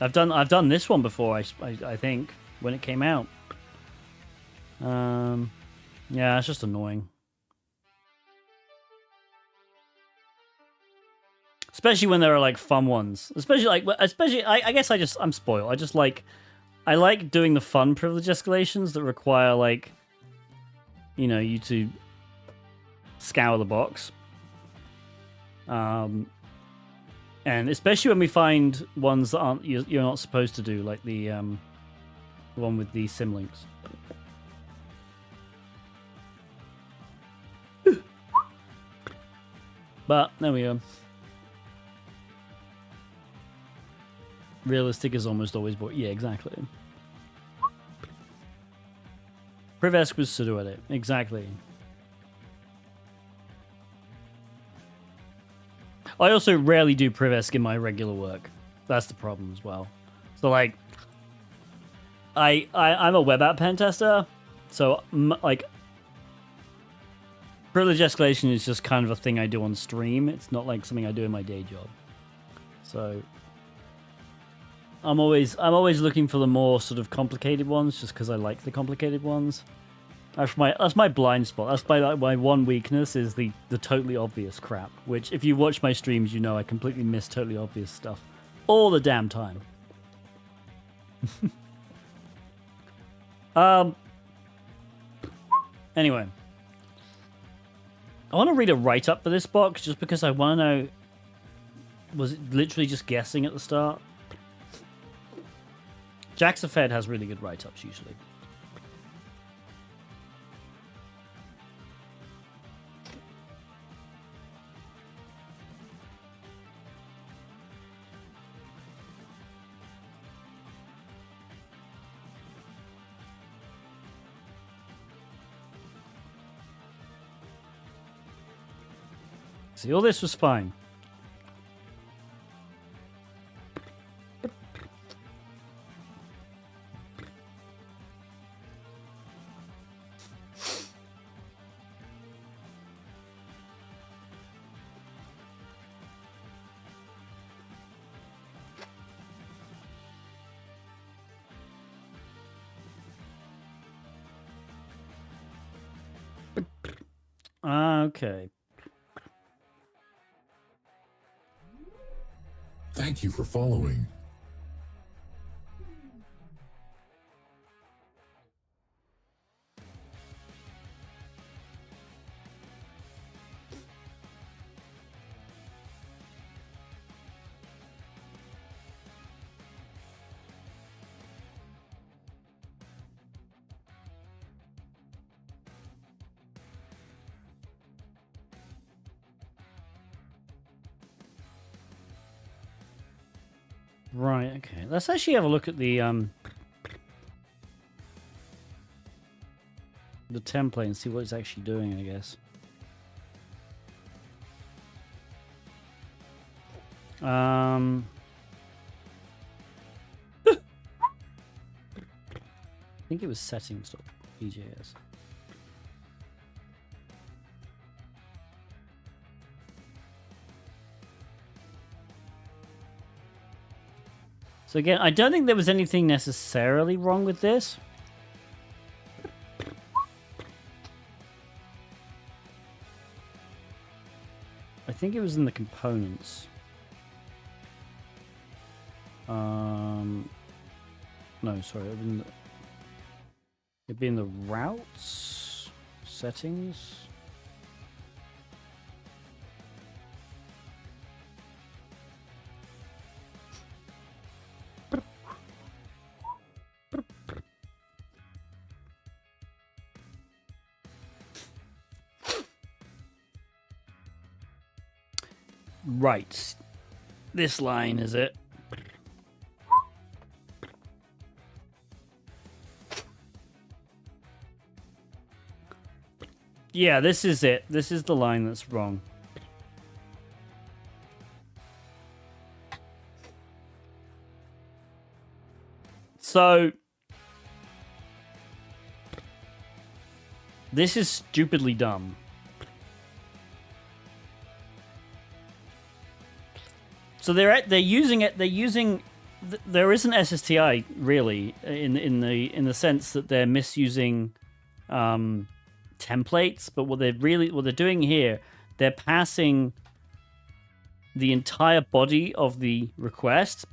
Speaker 2: I've done this one before. I think when it came out. Yeah, it's just annoying. Especially when there are like fun ones. Especially I guess I'm spoiled. I like doing the fun privilege escalations that require like, you know, you to scour the box. And especially when we find ones that aren't you're not supposed to do, like the one with the symlinks. But there we go. Realistic is almost always boring. Yeah, exactly. Privesc was sudo edit. Exactly. I also rarely do Privesc in my regular work. That's the problem as well. So like, I'm a web app pen tester, so like, privilege escalation is just kind of a thing I do on stream. It's not like something I do in my day job. So I'm always looking for the more sort of complicated ones, just because I like the complicated ones. That's my blind spot. That's my one weakness is the totally obvious crap. Which, if you watch my streams, you know I completely miss totally obvious stuff all the damn time. Anyway, I want to read a write-up for this box just because I want to know, was it literally just guessing at the start? Jaxafed has really good write-ups usually. See, all this was fine. Okay.
Speaker 3: Thank you for following.
Speaker 2: Right, okay. Let's actually have a look at the template and see what it's actually doing, I guess. I think it was settings.pjs. So again, I don't think there was anything necessarily wrong with this. I think it was in the components. No, sorry, it'd be in the routes settings. Right. This line, is it? Yeah, this is it. This is the line that's wrong. So this is stupidly dumb. So they're using it. They're using. There isn't SSTI really in the sense that they're misusing templates. But what they're doing here, they're passing the entire body of the request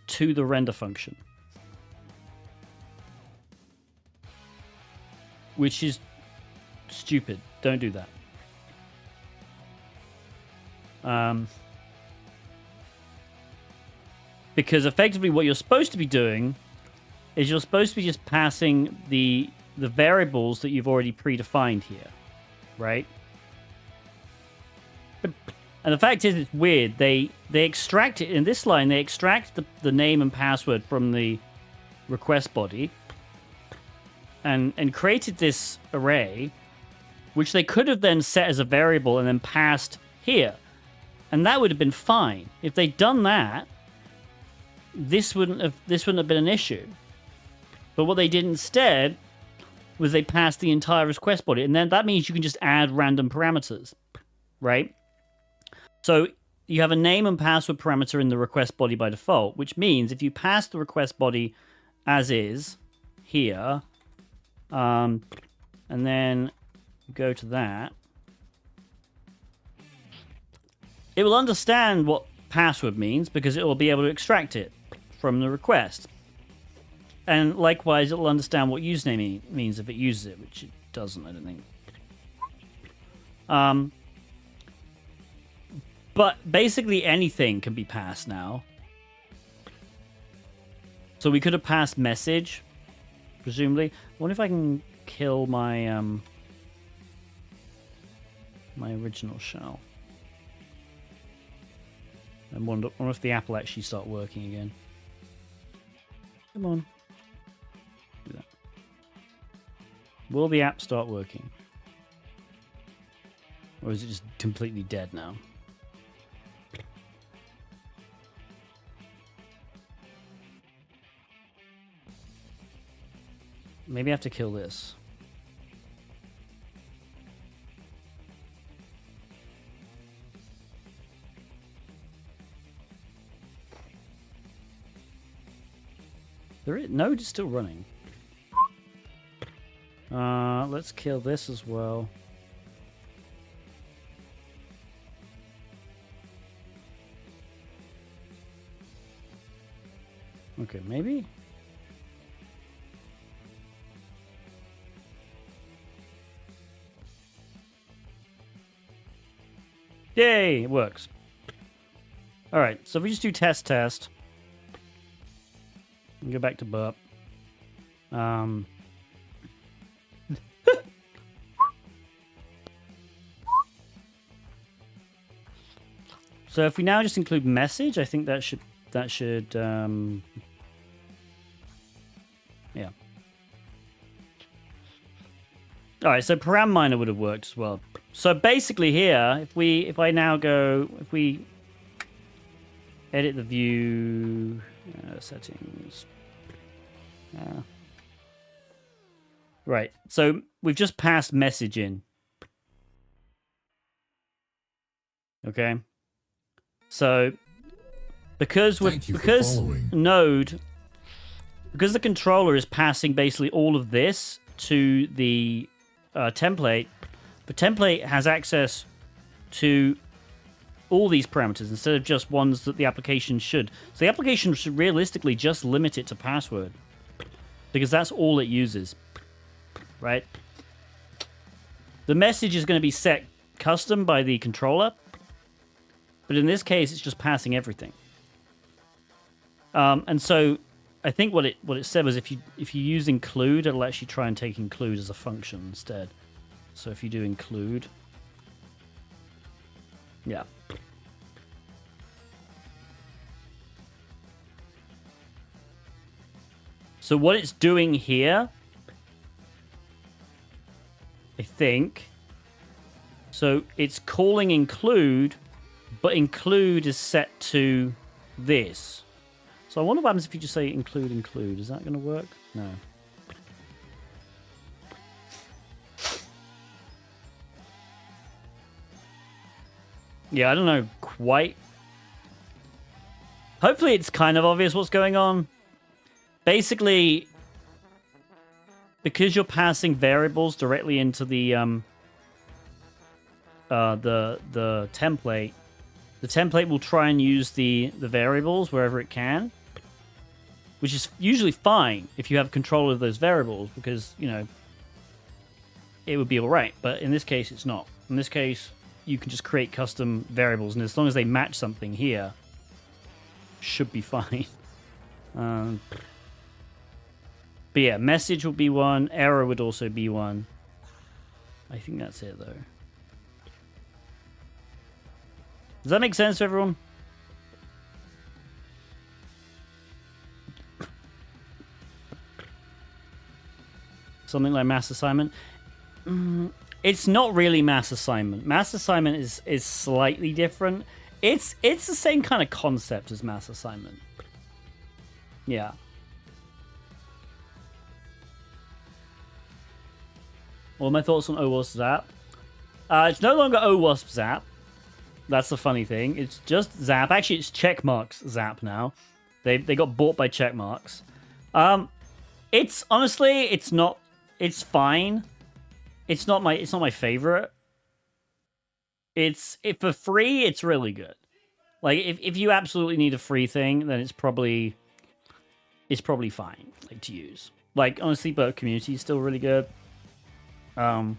Speaker 2: to the render function, which is stupid. Don't do that. Because effectively what you're supposed to be doing is you're supposed to be just passing the variables that you've already predefined here, right? And the fact is, it's weird. They extract it in this line. They extract the name and password from the request body and created this array, which they could have then set as a variable and then passed here, and that would have been fine if they'd done that. This wouldn't have been an issue. But what they did instead was they passed the entire request body, and then that means you can just add random parameters, right? So you have a name and password parameter in the request body by default, which means if you pass the request body as is here, and then go to that, it will understand what password means because it will be able to extract it from the request. And likewise, it'll understand what username means if it uses it, which it doesn't, I don't think. But basically anything can be passed now. So we could have passed message, presumably. I wonder if I can kill my my original shell. I wonder if the app will actually start working again. Come on. Do that. Will the app start working? Or is it just completely dead now? Maybe I have to kill this. Node is still running. Let's kill this as well. Okay, maybe? Yay, it works. Alright, so if we just do test. And go back to burp. So if we now just include message, I think that should yeah. All right, so param miner would have worked as well. So basically here, if we edit the view settings. Right, so we've just passed message in. Okay. So because Node, because the controller is passing basically all of this to the template, the template has access to all these parameters instead of just ones that the application should. So the application should realistically just limit it to password because that's all it uses, right? The message is going to be set custom by the controller, but in this case, it's just passing everything. And so I think what it said was if you use include, it'll actually try and take include as a function instead. So if you do include, yeah. So what it's doing here, I think, so it's calling include, but include is set to this. So I wonder what happens if you just say include. Is that going to work? No. Yeah, I don't know quite. Hopefully it's kind of obvious what's going on. Basically, because you're passing variables directly into the template, the template will try and use the variables wherever it can, which is usually fine if you have control of those variables because, you know, it would be all right. But in this case, it's not. In this case, you can just create custom variables, and as long as they match something here, should be fine. But yeah, message will be one. Error would also be one. I think that's it, though. Does that make sense to everyone? Something like mass assignment? It's not really mass assignment. Mass assignment is slightly different. It's the same kind of concept as mass assignment. Yeah. What are my thoughts on OWASP Zap? It's no longer OWASP Zap. That's the funny thing. It's just Zap. Actually, it's Checkmarx Zap now. They got bought by Checkmarx. It's honestly, it's not. It's fine. It's not my favorite. If for free, it's really good. Like if you absolutely need a free thing, then it's probably fine like to use. Like honestly, but community is still really good. In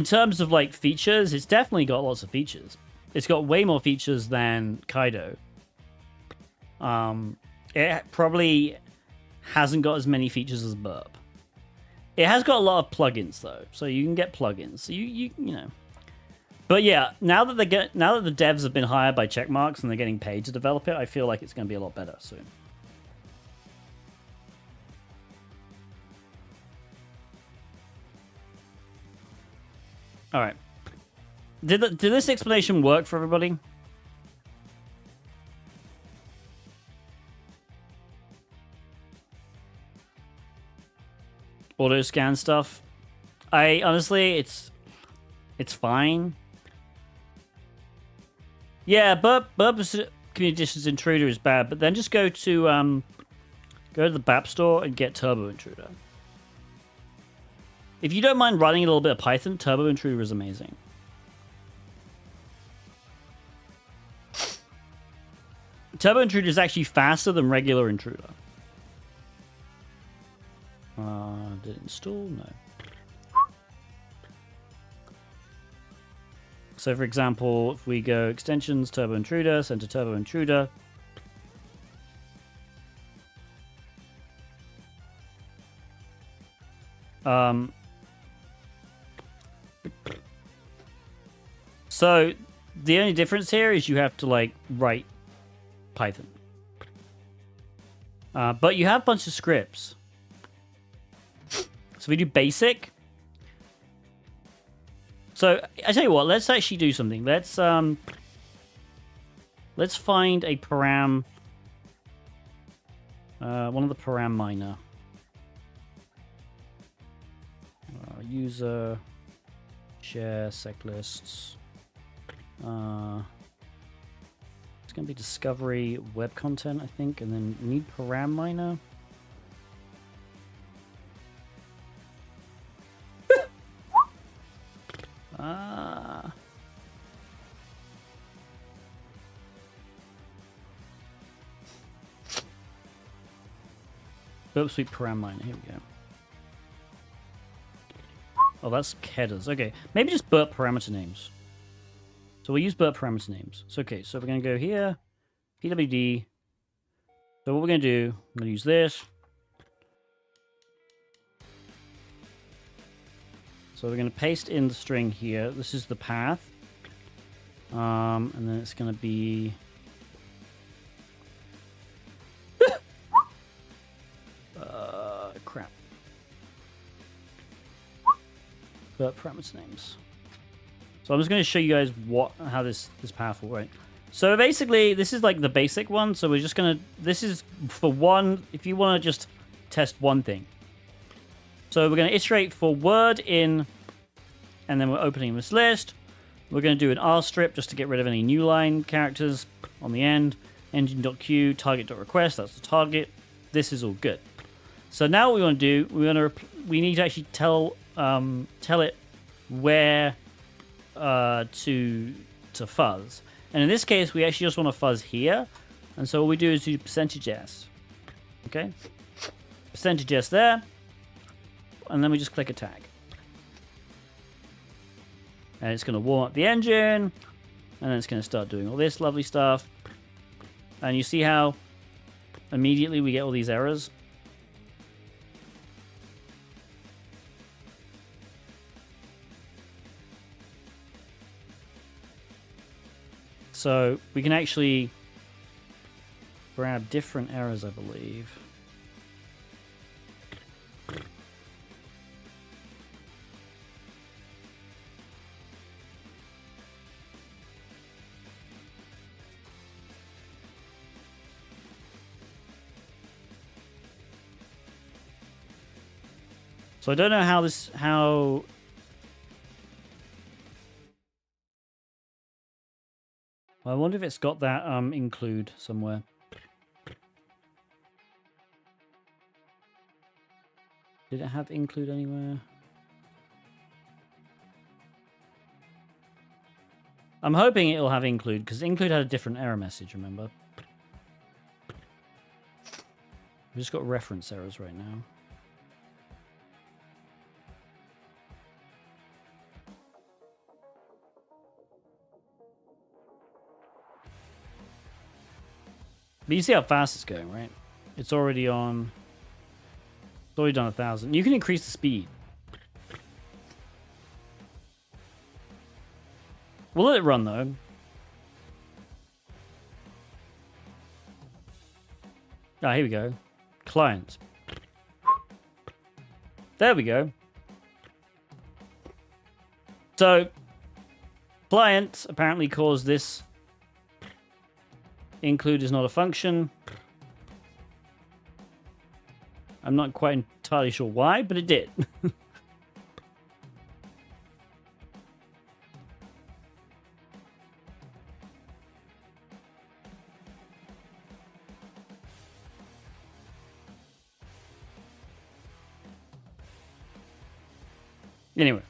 Speaker 2: terms of like features, it's definitely got lots of features. It's got way more features than Kaido. It probably hasn't got as many features as Burp. It has got a lot of plugins though, so you can get plugins. So you know. But yeah, now that the devs have been hired by Checkmarx and they're getting paid to develop it, I feel like it's going to be a lot better soon. All right. Did this explanation work for everybody? Auto scan stuff. I honestly, it's fine. Yeah, Burp Communications Intruder is bad, but then just go to the BAP store and get Turbo Intruder. If you don't mind running a little bit of Python, Turbo Intruder is amazing. Turbo Intruder is actually faster than regular Intruder. Did it install? No. So for example, if we go extensions, Turbo Intruder, send to Turbo Intruder. So the only difference here is you have to like write Python. But you have a bunch of scripts. So we do basic. So I tell you what, let's actually do something. Let's find a param. One of the param miner. User share sec lists. It's going to be discovery web content, I think, and then we need param miner. Burp Suite param miner. Here we go. Oh, that's headers. Okay, maybe just burp parameter names. So we'll use burp parameter names. So okay, so we're going to go here, pwd. So what we're going to do, I'm going to use this. So we're going to paste in the string here. This is the path. And then it's going to be... crap. Burp parameter names. So I'm just going to show you guys how this path will work. So basically, this is like the basic one. So we're just going to... This is for one... If you want to just test one thing. So we're going to iterate for word in... And then we're opening this list. We're going to do an R strip just to get rid of any new line characters on the end. Engine.q, target.request. That's the target. This is all good. So now what we want to do... We need to actually tell it where... to fuzz, and in this case we actually just want to fuzz here, and so what we do is do %s. Okay, %s there, and then we just click a tag, and it's going to warm up the engine, and then it's going to start doing all this lovely stuff, and you see how immediately we get all these errors. So we can actually grab different errors, I believe. So I don't know how I wonder if it's got that include somewhere. Did it have include anywhere? I'm hoping it'll have include, because include had a different error message, remember? We've just got reference errors right now. But you see how fast it's going, right? It's already on... It's already done 1,000. You can increase the speed. We'll let it run, though. Ah, here we go. Clients. There we go. So Client apparently calls this include is not a function. I'm not quite entirely sure why, but it did. Anyway.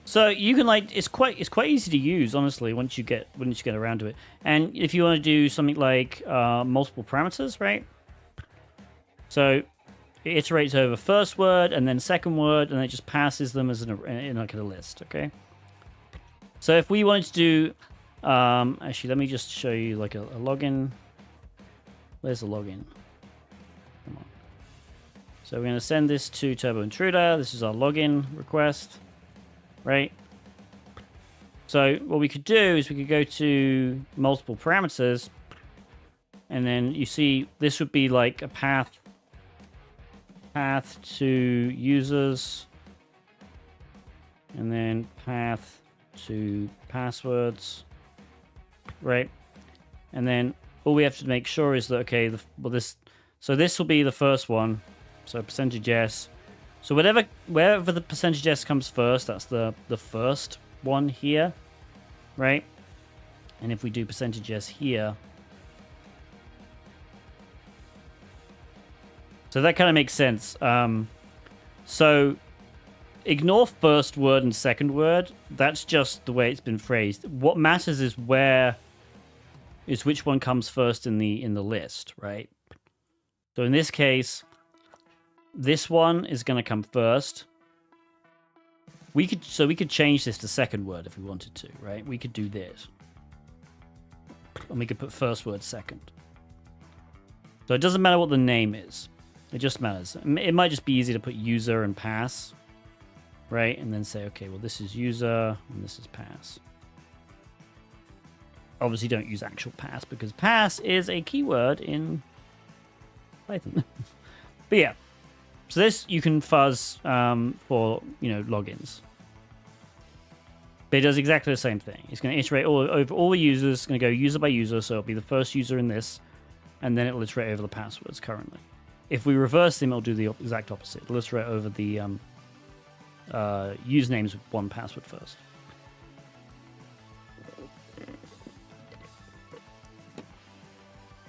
Speaker 2: So you can it's quite easy to use, honestly, once you get around to it. And if you want to do something like multiple parameters, right? So it iterates over first word and then second word, and it just passes them as in like a list, okay? So if we wanted to do, actually, let me just show you like a login. Where's the login? Come on. So we're going to send this to Turbo Intruder. This is our login request, right? So what we could do is we could go to multiple parameters, and then you see this would be like a path to users, and then path to passwords, right? And then all we have to make sure is that, okay, this will be the first one. So percentage %s. So wherever the percentage %s comes first, that's the first one here, right? And if we do percentage %s here, so that kind of makes sense. So ignore first word and second word. That's just the way it's been phrased. What matters is which one comes first in the list, right? So in this case, this one is going to come first. We could change this to second word if we wanted to, right? We could do this, and we could put first word second. So it doesn't matter what the name is; it just matters. It might just be easy to put user and pass, right? And then say, okay, well, this is user and this is pass. Obviously, don't use actual pass because pass is a keyword in Python. But yeah, so this you can fuzz for logins. But it does exactly the same thing. It's going to iterate over all the users. It's going to go user by user, so it'll be the first user in this, and then it'll iterate over the passwords currently. If we reverse them, it'll do the exact opposite. It'll iterate over the usernames with one password first.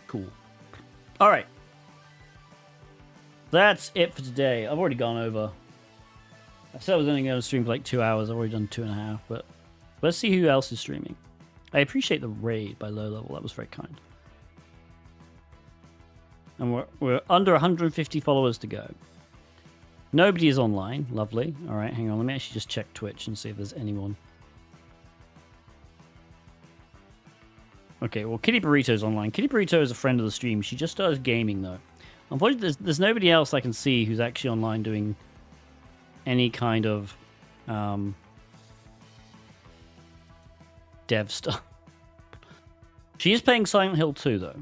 Speaker 2: Cool. All right. That's it for today. I've already gone over. I said I was only going to stream for like 2 hours. I've already done 2.5, but let's see who else is streaming. I appreciate the raid by Low Level. That was very kind. And we're under 150 followers to go. Nobody is online. Lovely. All right, hang on. Let me actually just check Twitch and see if there's anyone. Okay, well, Kitty Burrito's online. Kitty Burrito is a friend of the stream. She just does gaming, though. Unfortunately, there's nobody else I can see who's actually online doing any kind of dev stuff. She is playing Silent Hill 2, though.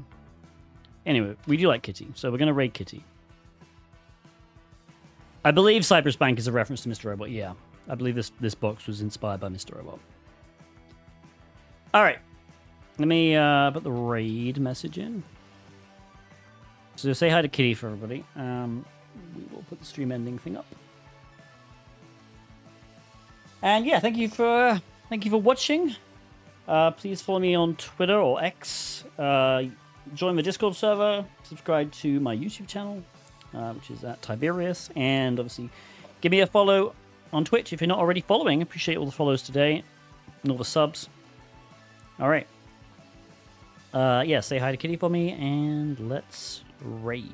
Speaker 2: Anyway, we do like Kitty, so we're going to raid Kitty. I believe Cypress Bank is a reference to Mr. Robot. Yeah, I believe this box was inspired by Mr. Robot. All right. Let me put the raid message in. So say hi to Kitty for everybody. We will put the stream ending thing up. And yeah, thank you for watching. Please follow me on Twitter or X. Join the Discord server. Subscribe to my YouTube channel, which is at Tiberius. And obviously, give me a follow on Twitch if you're not already following. Appreciate all the follows today and all the subs. All right. Yeah, say hi to Kitty for me, and let's raid.